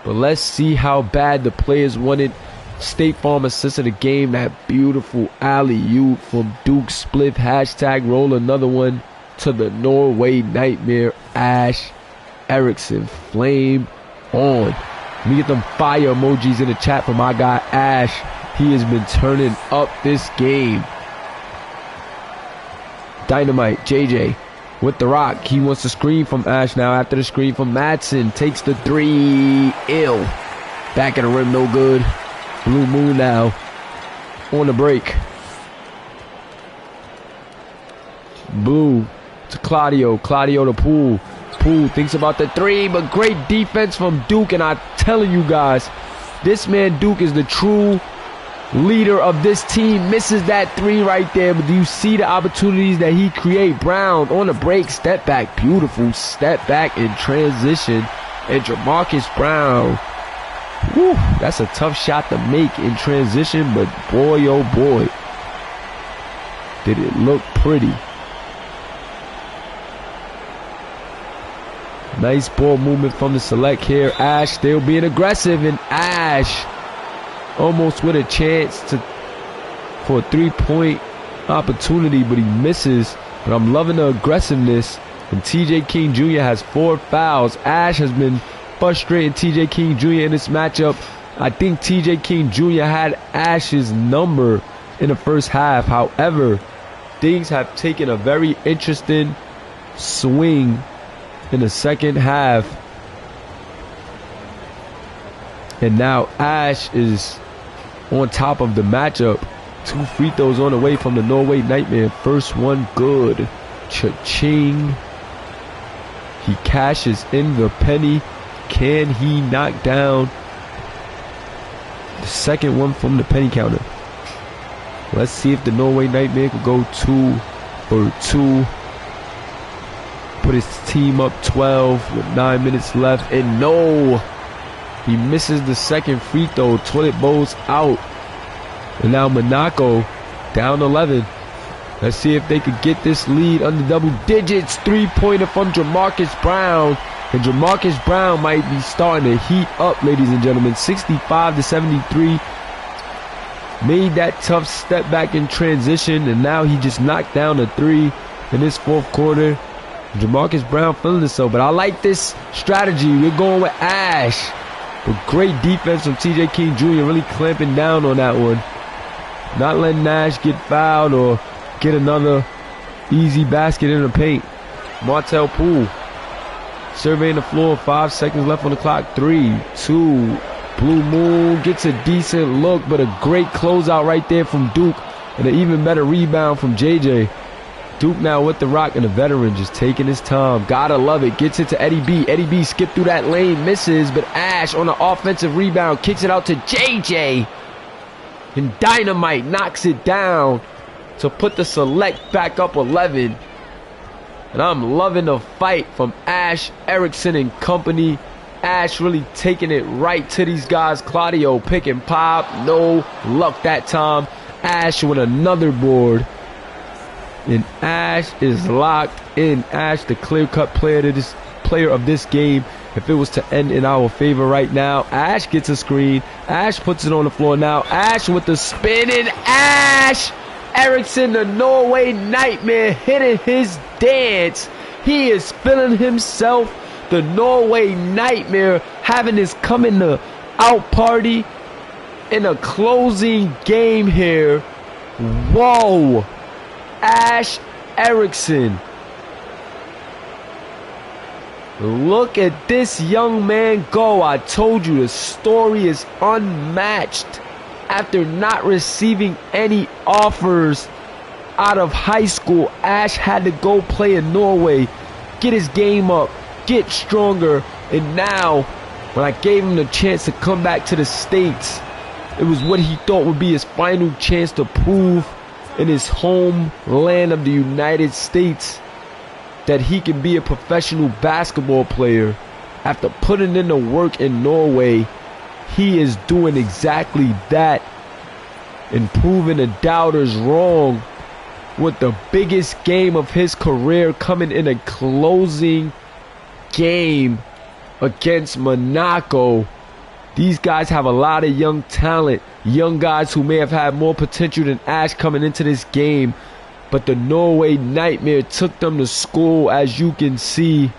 Speaker 1: But let's see how bad the players wanted. State Farm assist of the game. That beautiful alley-oop from Duke Spliff. Hashtag roll another one to the Norway Nightmare. Ash Erickson. Flame on. Let me get them fire emojis in the chat for my guy Ash. He has been turning up this game. Dynamite, JJ with the rock. He wants to screen from Ash now. After the screen from Madsen. Takes the three. Ill. Back of the rim, no good. Blue Moon now on the break. Blue to Claudio. Claudio to Poole. Poole thinks about the three, but great defense from Duke. And I'm telling you guys, this man Duke is the true leader of this team. Misses that three right there, but do you see the opportunities that he create? Brown on the break, step back, beautiful step back in transition, and Jamarcus Brown, whew, that's a tough shot to make in transition, but boy oh boy did it look pretty. Nice ball movement from the select here. Ash still being aggressive, and Ash almost with a chance for a three-point opportunity, but he misses. But I'm loving the aggressiveness. And TJ King Jr. has 4 fouls. Ash has been frustrating TJ King Jr. in this matchup. I think TJ King Jr. had Ash's number in the first half. However, things have taken a very interesting swing in the second half. And now Ash is on top of the matchup. 2 free throws on the way from the Norway Nightmare. First one good. Cha-ching. He cashes in the penny. Can he knock down the second one from the penny counter? Let's see if the Norway Nightmare could go 2 for 2. Put his team up 12 with 9 minutes left. And no! He misses the second free throw. Toilet bowls out. And now Monaco down 11. Let's see if they could get this lead under double digits. 3-pointer from Jamarcus Brown. And Jamarcus Brown might be starting to heat up, ladies and gentlemen. 65-73. Made that tough step back in transition. And now he just knocked down a 3 in this fourth quarter. Jamarcus Brown feeling himself. But I like this strategy. We're going with Ash. But great defense from TJ King Jr. really clamping down on that one. Not letting Nash get fouled or get another easy basket in the paint. Martell Poole surveying the floor. 5 seconds left on the clock. 3, 2. Blue Moon gets a decent look, but a great closeout right there from Duke. And an even better rebound from JJ. Duke now with the rock, and the veteran just taking his time. Gotta love it. Gets it to Eddie B. Eddie B skipped through that lane, misses, but Ash on the offensive rebound kicks it out to JJ. And Dynamite knocks it down to put the Select back up 11. And I'm loving the fight from Ash, Erickson, and company. Ash really taking it right to these guys. Claudio pick and pop. No luck that time. Ash with another board. And Ash is locked in. Ash, the clear-cut player of this game. If it was to end in our favor right now, Ash gets a screen. Ash puts it on the floor now. Ash with the spin, and Ash Erickson, the Norway Nightmare, hitting his dance. He is feeling himself. The Norway Nightmare having his coming to out party in a closing game here. Whoa. Ash Erickson. Look at this young man go. I told you the story is unmatched. After not receiving any offers out of high school, Ash had to go play in Norway, get his game up, get stronger, and now when I gave him the chance to come back to the States, it was what he thought would be his final chance to prove in his homeland of the United States that he can be a professional basketball player. After putting in the work in Norway, he is doing exactly that and proving the doubters wrong with the biggest game of his career coming in a closing game against Monaco. These guys have a lot of young talent, young guys who may have had more potential than Ash coming into this game, but the Norway Nightmare took them to school, as you can see,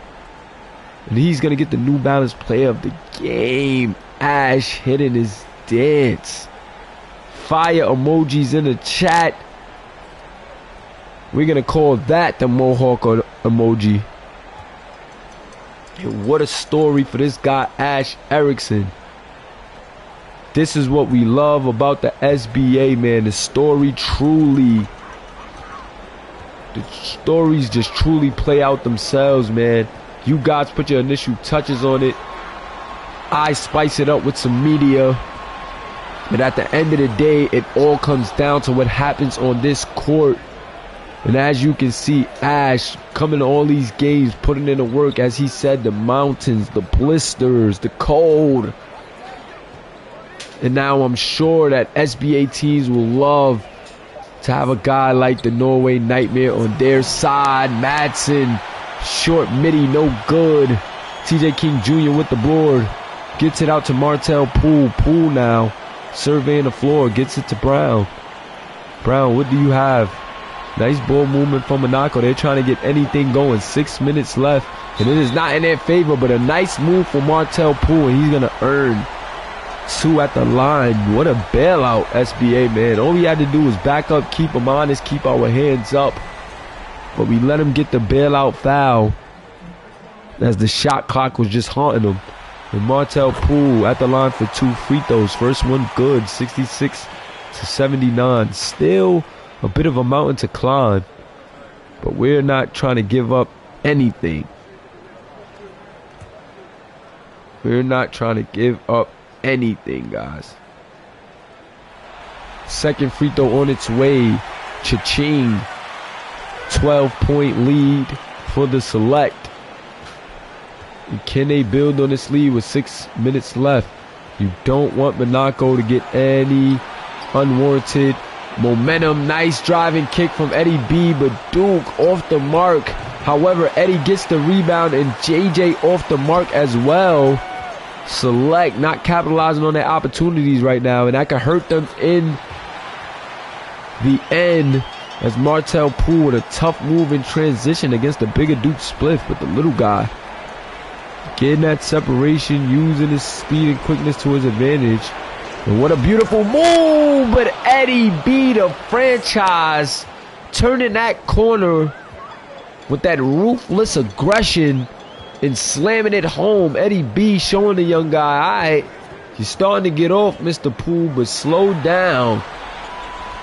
Speaker 1: and he's gonna get the New Balance Player of the Game. Ash hitting his dance. Fire emojis in the chat. We're gonna call that the Mohawk emoji. And what a story for this guy, Ash Erickson. This is what we love about the SBA, man. The stories just truly play out themselves, man. You guys put your initial touches on it. I spice it up with some media. But at the end of the day, it all comes down to what happens on this court. And as you can see, Ash coming to all these games, putting in the work, as he said, the mountains, the blisters, the cold. And now I'm sure that SBA teams will love to have a guy like the Norway Nightmare on their side. Madsen, short midi, no good. TJ King Jr. with the board. Gets it out to Martell Poole. Poole now surveying the floor. Gets it to Brown. Brown, what do you have? Nice ball movement from Monaco. They're trying to get anything going. 6 minutes left. And it is not in their favor, but a nice move for Martell Poole. And he's going to earn 2 at the line. What a bailout, SBA, man. All we had to do was back up, keep them honest, keep our hands up. But we let him get the bailout foul as the shot clock was just haunting him. And Martell Poole at the line for 2 free throws. First one good, 66-79. Still a bit of a mountain to climb, but we're not trying to give up anything. We're not trying to give up anything, guys. Second free throw on its way. Cha-ching. 12-point lead for the Select. And can they build on this lead with 6 minutes left? You don't want Monaco to get any unwarranted momentum. Nice driving kick from Eddie B, but Duke off the mark. However, Eddie gets the rebound and JJ off the mark as well. Select not capitalizing on their opportunities right now, and that could hurt them in the end, as Martell Poole with a tough move in transition against the bigger Duke Spliff, but the little guy getting that separation, using his speed and quickness to his advantage. And what a beautiful move, but Eddie B, the franchise, turning that corner with that ruthless aggression and slamming it home. Eddie B showing the young guy, all right, you're starting to get off, Mr. Poole, but slow down.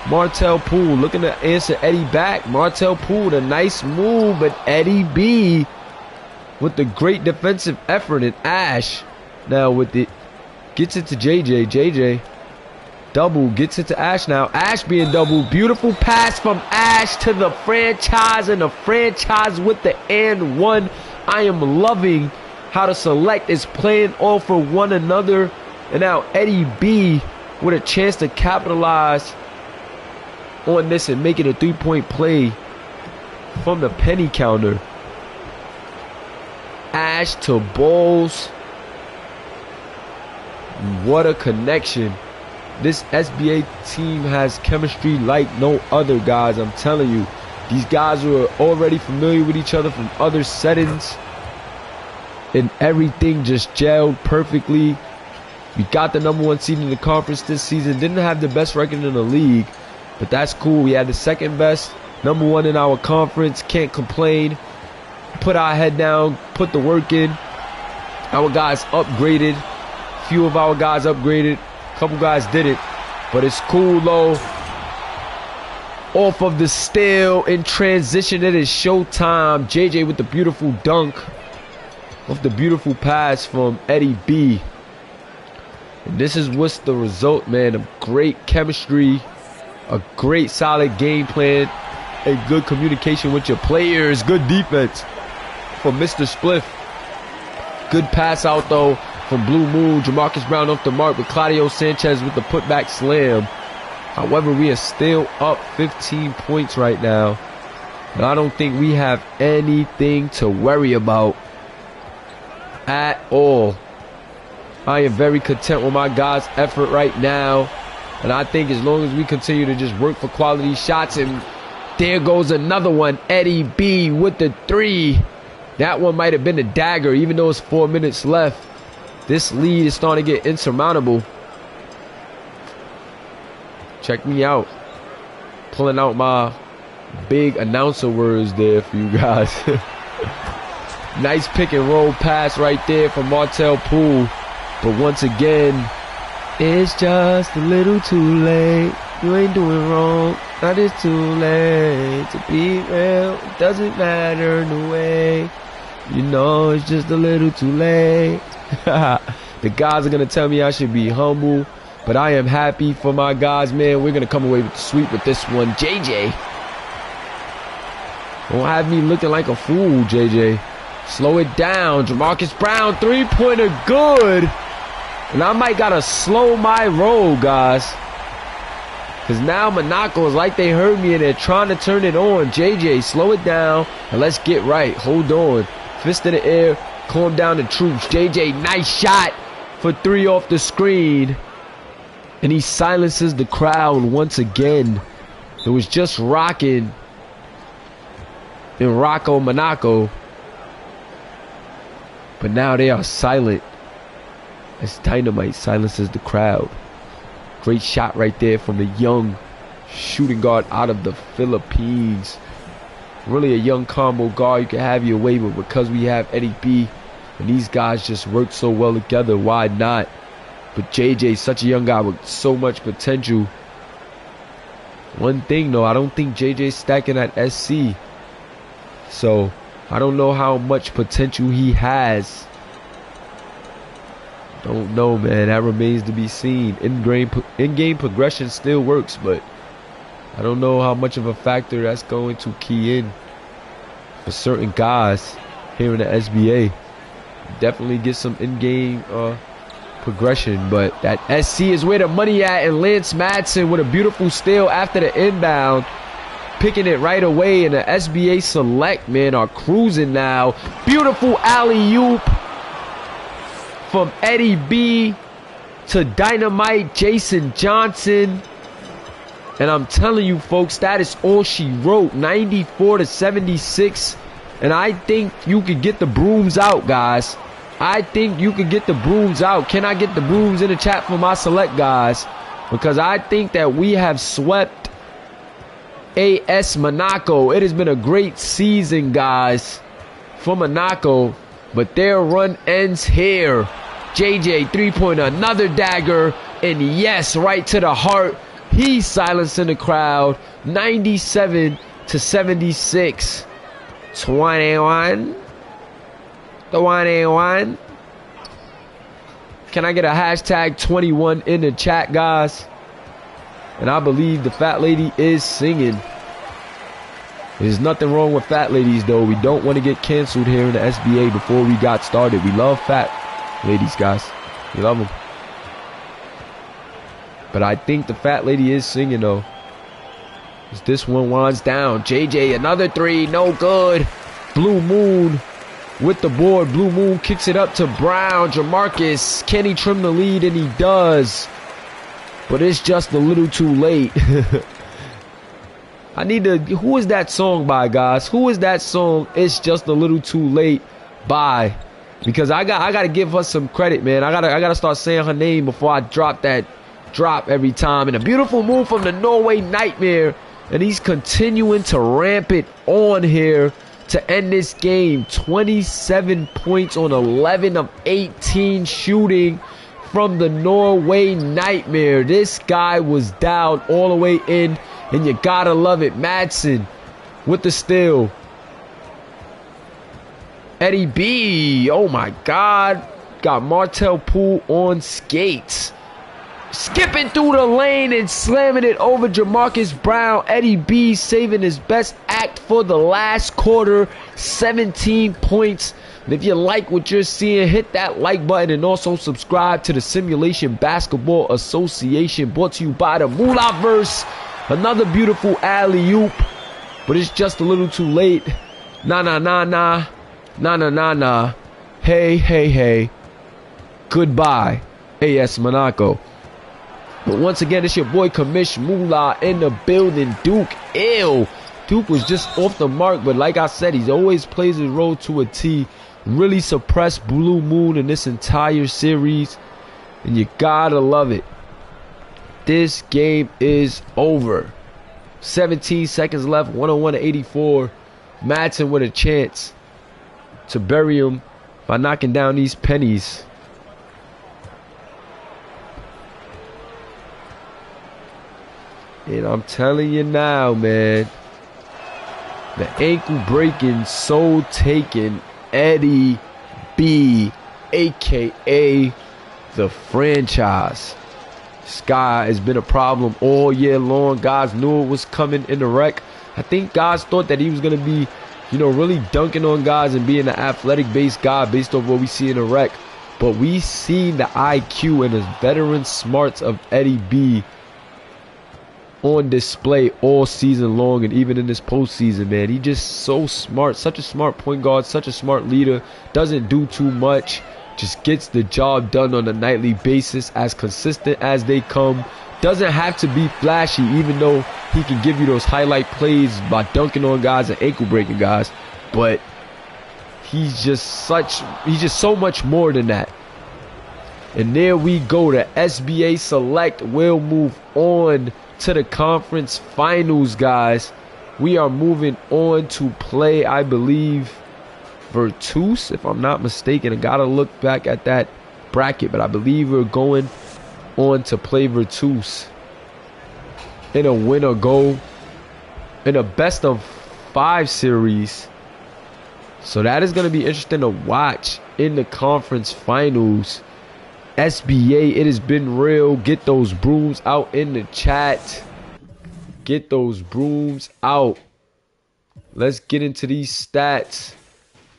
Speaker 1: Martell Poole looking to answer Eddie back. Martell Poole, the nice move, but Eddie B with the great defensive effort. And Ash now with it gets it to JJ. JJ double gets it to Ash now. Ash being double. Beautiful pass from Ash to the franchise, and the franchise with the and one. I am loving how the select is playing off for one another. And now Eddie B with a chance to capitalize on this and make it a 3-point play from the penny counter. Ash to Bowles. What a connection. This SBA team has chemistry like no other, guys. I'm telling you. These guys were already familiar with each other from other settings. And everything just gelled perfectly. We got the #1 seed in the conference this season. Didn't have the best record in the league, but that's cool. We had the second best, #1 in our conference. Can't complain. Put our head down, put the work in. Our guys upgraded. Few of our guys upgraded. A couple guys didn't, but it's cool though. Off of the steal in transition, it is showtime. JJ with the beautiful dunk. Off the beautiful pass from Eddie B. And this is what's the result, man. A great chemistry, a great solid game plan, a good communication with your players, good defense from Mr. Spliff. Good pass out though from Blue Moon. Jamarcus Brown off the mark with Claudio Sanchez with the putback slam. However, we are still up 15 points right now. And I don't think we have anything to worry about at all. I am very content with my guys' effort right now. And I think as long as we continue to just work for quality shots, and there goes another one. Eddie B with the 3. That one might have been a dagger, even though it's 4 minutes left. This lead is starting to get insurmountable. Check me out. Pulling out my big announcer words there for you guys. Nice pick and roll pass right there from Martell Poole. But once again, it's just a little too late. You ain't doing wrong. Not it's too late to be real. It doesn't matter no way. You know it's just a little too late. The guys are going to tell me I should be humble. But I am happy for my guys, man. We're going to come away with the sweep with this one. JJ. Don't have me looking like a fool, JJ. Slow it down. Jamarcus Brown, 3-pointer good. And I might got to slow my roll, guys. Because now Monaco is like they heard me and they're trying to turn it on. JJ, slow it down and let's get right. Hold on. Fist in the air. Calm down the troops. JJ, nice shot for 3 off the screen. And he silences the crowd once again. It was just rocking in Rocco, Monaco. But now they are silent as Dynamite silences the crowd. Great shot right there from the young shooting guard out of the Philippines. Really a young combo guard. You can have your way, but because we have Eddie B and these guys just work so well together, why not? But JJ, such a young guy with so much potential. One thing though, I don't think JJ's stacking at SC. So I don't know how much potential he has. Don't know, man. That remains to be seen. In-game progression still works, but I don't know how much of a factor that's going to key in for certain guys here in the SBA. Definitely get some in-game progression, but that SC is where the money at. And Lance Madsen with a beautiful steal after the inbound, picking it right away. And the SBA select, man, are cruising now. Beautiful alley-oop from Eddie B to Dynamite Jason Johnson. And I'm telling you, folks, that is all she wrote. 94 to 76. And I think you could get the brooms out, guys. I think you could get the brooms out. Can I get the brooms in the chat for my select guys? Because I think that we have swept AS Monaco. It has been a great season, guys, for Monaco. But their run ends here. JJ, three-pointer, another dagger. And yes, right to the heart. He's silencing the crowd. 97-76. 21. 21. Can I get a hashtag 21 in the chat, guys? And I believe the fat lady is singing. There's nothing wrong with fat ladies, though. We don't want to get canceled here in the SBA before we got started. We love fat ladies, guys. We love them. But I think the fat lady is singing, though. As this one winds down. JJ, another three. No good. Blue Moon with the board. Blue Moon kicks it up to Brown. Jamarcus, can he trim the lead? And he does. But it's just a little too late. I need to... Who is that song by, guys? Who is that song? It's just a little too late by. Because I got to give her some credit, man. I gotta start saying her name before I drop that drop every time. And a beautiful move from the Norway Nightmare. And he's continuing to ramp it on here to end this game. 27 points on 11 of 18 shooting from the Norway Nightmare. This guy was down all the way in, and you gotta love it. Madsen with the steal. Eddie B, oh my God, got Martel Poole on skates. Skipping through the lane and slamming it over Jamarcus Brown. Eddie B saving his best act for the last quarter. 17 points. And if you like what you're seeing, hit that like button and also subscribe to the Simulation Basketball Association, brought to you by the Moolahverse. Another beautiful alley-oop, but it's just a little too late. Nah. Hey. Goodbye, AS Monaco. But once again, it's your boy Kamish Moolah in the building. Duke, ew. Duke was just off the mark, but like I said, he's always plays his role to a T. Really suppressed Blue Moon in this entire series, and you gotta love it. This game is over. 17 seconds left, 101-84. Madsen with a chance to bury him by knocking down these pennies. And I'm telling you now, man, the ankle breaking, soul taking Eddie B, aka the franchise. This guy has been a problem all year long. Guys knew it was coming in the rec. I think guys thought that he was going to be, you know, really dunking on guys and being an athletic-based guy based on what we see in the rec. But we see the IQ and the veteran smarts of Eddie B on display all season long, and even in this postseason, man. He just so smart, such a smart point guard, such a smart leader. Doesn't do too much, just gets the job done on a nightly basis, as consistent as they come. Doesn't have to be flashy, even though he can give you those highlight plays by dunking on guys and ankle breaking guys. But he's just so much more than that. And there we go. The SBA Select will move on to the conference finals, guys. We are moving on to play, I believe, Virtus, if I'm not mistaken. I gotta look back at that bracket, but I believe we're going on to play Virtus in a win or go in a best of 5 series. So that is going to be interesting to watch in the conference finals. SBA, it has been real. Get those brooms out in the chat. Get those brooms out. Let's get into these stats.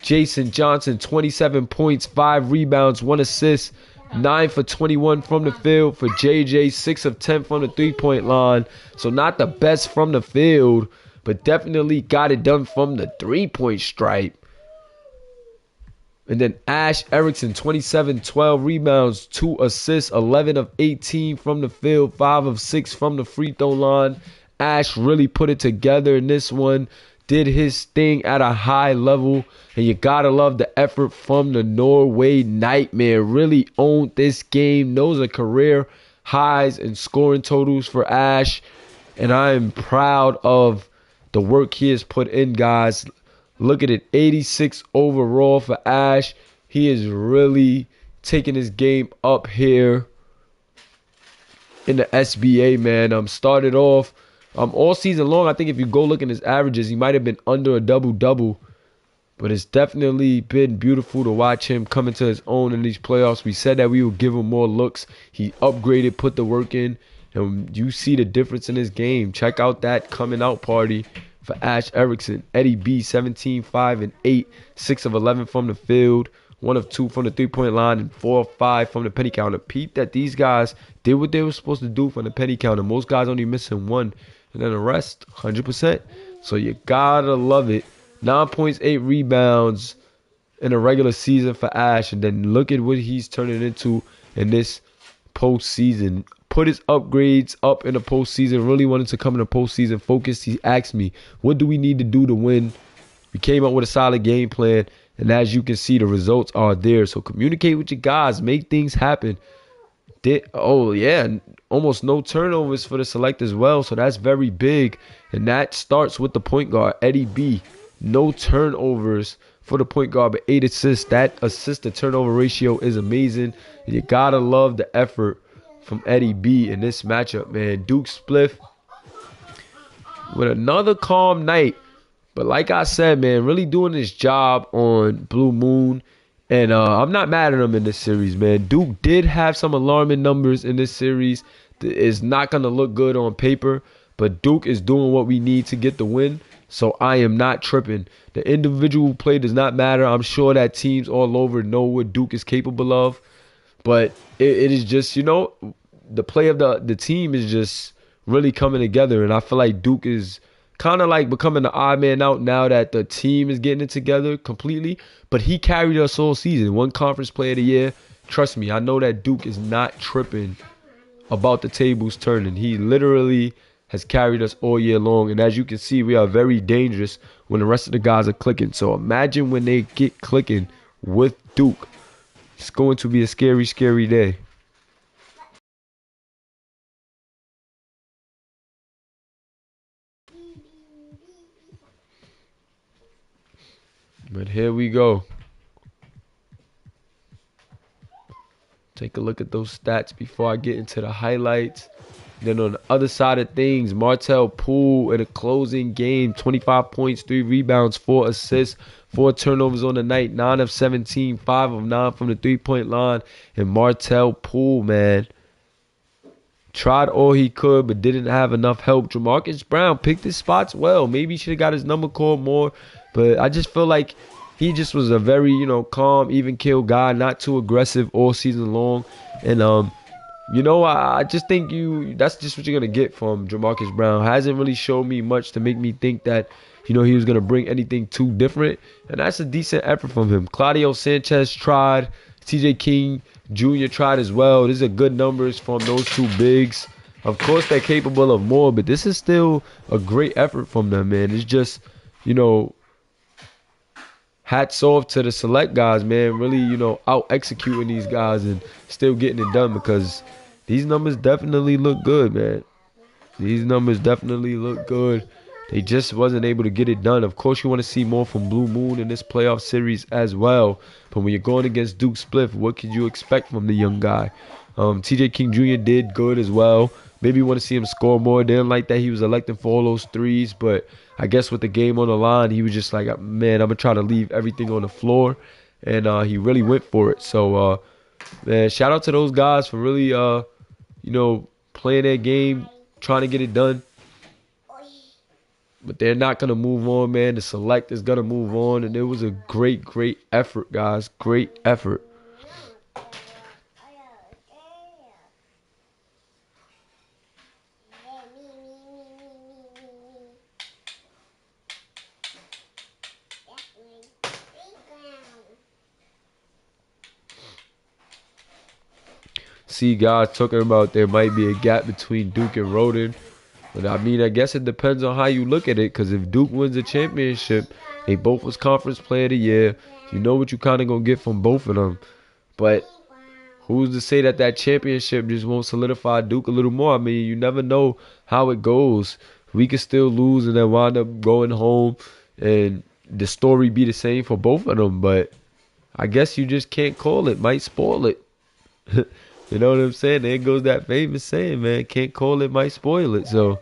Speaker 1: Jason Johnson, 27 points, 5 rebounds, 1 assist, 9 for 21 from the field for JJ, 6 of 10 from the three-point line. So not the best from the field, but definitely got it done from the three-point stripe. And then Ash Erickson, 27, 12 rebounds, 2 assists, 11 of 18 from the field, 5 of 6 from the free throw line. Ash really put it together in this one. did his thing at a high level. And you gotta love the effort from the Norway Nightmare. Really owned this game. Those are career highs and scoring totals for Ash. And I am proud of the work he has put in, guys. Look at it, 86 overall for Ash. He is really taking his game up here in the SBA, man. Started off all season long. I think if you go look at his averages, he might have been under a double-double. But it's definitely been beautiful to watch him come into his own in these playoffs. We said that we would give him more looks. He upgraded, put the work in. And you see the difference in his game. Check out that coming out party for Ash Erickson. Eddie B, 17, 5, and 8. 6 of 11 from the field. 1 of 2 from the three-point line. And 4 of 5 from the penny counter. Peep that these guys did what they were supposed to do from the penny counter. Most guys only missing 1. And then the rest, 100%. So you gotta love it. 9 points, 8 rebounds in a regular season for Ash. And then look at what he's turning into in this postseason. Put his upgrades up in the postseason. Really wanted to come in the postseason focused. He asked me, what do we need to do to win? We came up with a solid game plan. And as you can see, the results are there. So communicate with your guys. Make things happen. Almost no turnovers for the select as well. So that's very big. And that starts with the point guard, Eddie B. No turnovers for the point guard, but 8 assists. That assist to turnover ratio is amazing. And you gotta love the effort from Eddie B in this matchup, man. Duke Spliff with another calm night. But like I said, man, really doing his job on Blue Moon. And I'm not mad at him in this series, man. Duke did have some alarming numbers in this series. It's not going to look good on paper. But Duke is doing what we need to get the win. So I am not tripping. The individual play does not matter. I'm sure that teams all over know what Duke is capable of. But it is just, the play of the team is just really coming together. And I feel like Duke is kind of like becoming the odd man out now that the team is getting it together completely. But he carried us all season. 1 conference player of the year. Trust me, I know that Duke is not tripping about the tables turning. He literally has carried us all year long. And as you can see, we are very dangerous when the rest of the guys are clicking. So imagine when they get clicking with Duke. It's going to be a scary, scary day. But here we go. Take a look at those stats before I get into the highlights. Then on the other side of things, Martell Poole in a closing game, 25 points, 3 rebounds, 4 assists, 4 turnovers on the night, 9 of 17, 5 of 9 from the three-point line. And Martell Poole, man, tried all he could but didn't have enough help. Jamarcus Brown picked his spots well. Maybe he should have got his number called more. But I just feel like he just was a very, calm, even kill guy, not too aggressive all season long. And, I just think that's just what you're going to get from Jamarcus Brown. Hasn't really showed me much to make me think that, he was going to bring anything too different. And that's a decent effort from him. Claudio Sanchez tried. TJ King Jr. tried as well. These are good numbers from those 2 bigs. Of course, they're capable of more, but this is still a great effort from them, man. It's just, hats off to the select guys, man. Really, out executing these guys and still getting it done because these numbers definitely look good, man. These numbers definitely look good. They just wasn't able to get it done. Of course, you want to see more from Blue Moon in this playoff series as well. But when you're going against Duke Spliff, what could you expect from the young guy? TJ King Jr. did good as well. Maybe you want to see him score more. Didn't like that he was electing for all those threes, but I guess with the game on the line, he was just like, man, I'm going to try to leave everything on the floor. And he really went for it. So, man, shout out to those guys for really, playing their game, trying to get it done. But they're not going to move on, man. The select is going to move on. And it was a great, great effort, guys. Great effort. See guys talking about there might be a gap between Duke and Roden. But I mean, I guess it depends on how you look at it. Because if Duke wins the championship, they both was conference player of the year. You know what you kind of going to get from both of them. But who's to say that that championship just won't solidify Duke a little more? I mean, you never know how it goes. We could still lose and then wind up going home and the story be the same for both of them. But I guess you just can't call it. Might spoil it. You know what I'm saying? There goes that famous saying, man. Can't call it, might spoil it. So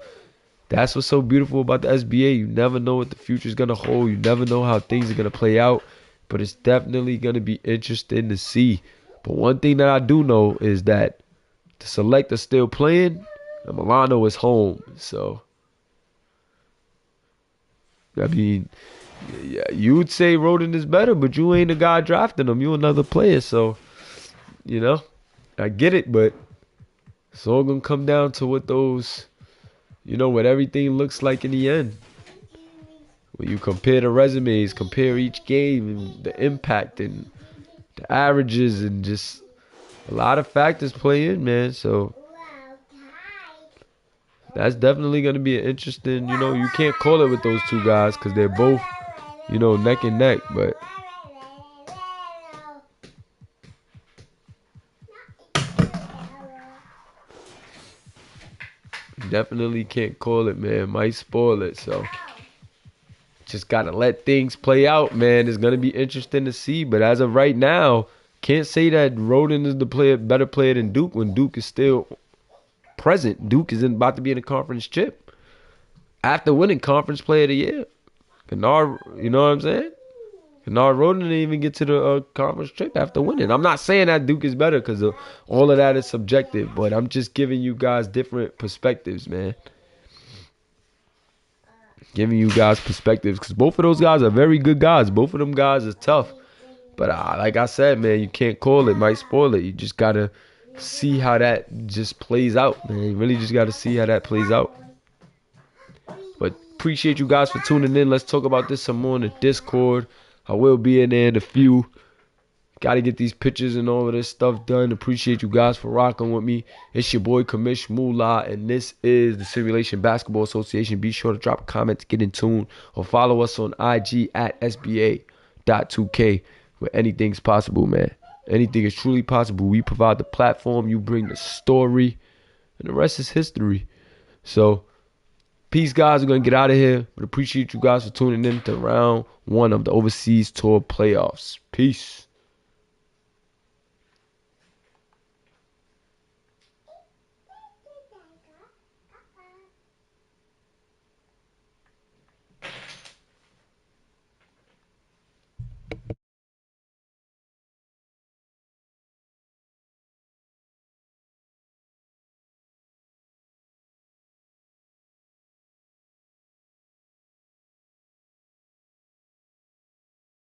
Speaker 1: that's what's so beautiful about the SBA. You never know what the future's going to hold. You never know how things are going to play out. But it's definitely going to be interesting to see. But one thing that I do know is that the select are still playing and Milano is home. So, I mean, yeah, you would say Roden is better, but you ain't the guy drafting him. You another player. So, you know, I get it, but it's all going to come down to what those, what everything looks like in the end. When you compare the resumes, compare each game and the impact and the averages and just a lot of factors play in, man. So that's definitely going to be an interesting, you can't call it with those two guys because they're both, neck and neck. But definitely can't call it, man. Might spoil it. So just got to let things play out, man. It's going to be interesting to see. But as of right now, can't say that Roden is the better player than Duke when Duke is still present. Duke is about to be in a conference chip after winning conference player of the year. Kennard, you know what I'm saying? Kennard Roden didn't even get to the conference chip after winning. I'm not saying that Duke is better because all of that is subjective, but I'm just giving you guys different perspectives, man. Giving you guys perspectives because both of those guys are very good guys. Both of them guys are tough. But like I said, man, you can't call it. Might spoil it. You just got to see how that just plays out, man. You really just got to see how that plays out. But appreciate you guys for tuning in. Let's talk about this some more in the Discord. I will be in there in a few. Got to get these pictures and all of this stuff done. Appreciate you guys for rocking with me. It's your boy Kamish Moolah, and this is the Simulation Basketball Association. Be sure to drop a comment to get in tune or follow us on IG at SBA.2K, where anything's possible, man. Anything is truly possible. We provide the platform. You bring the story, and the rest is history. So, peace, guys. We're going to get out of here. But appreciate you guys for tuning in to round 1 of the Overseas Tour playoffs. Peace.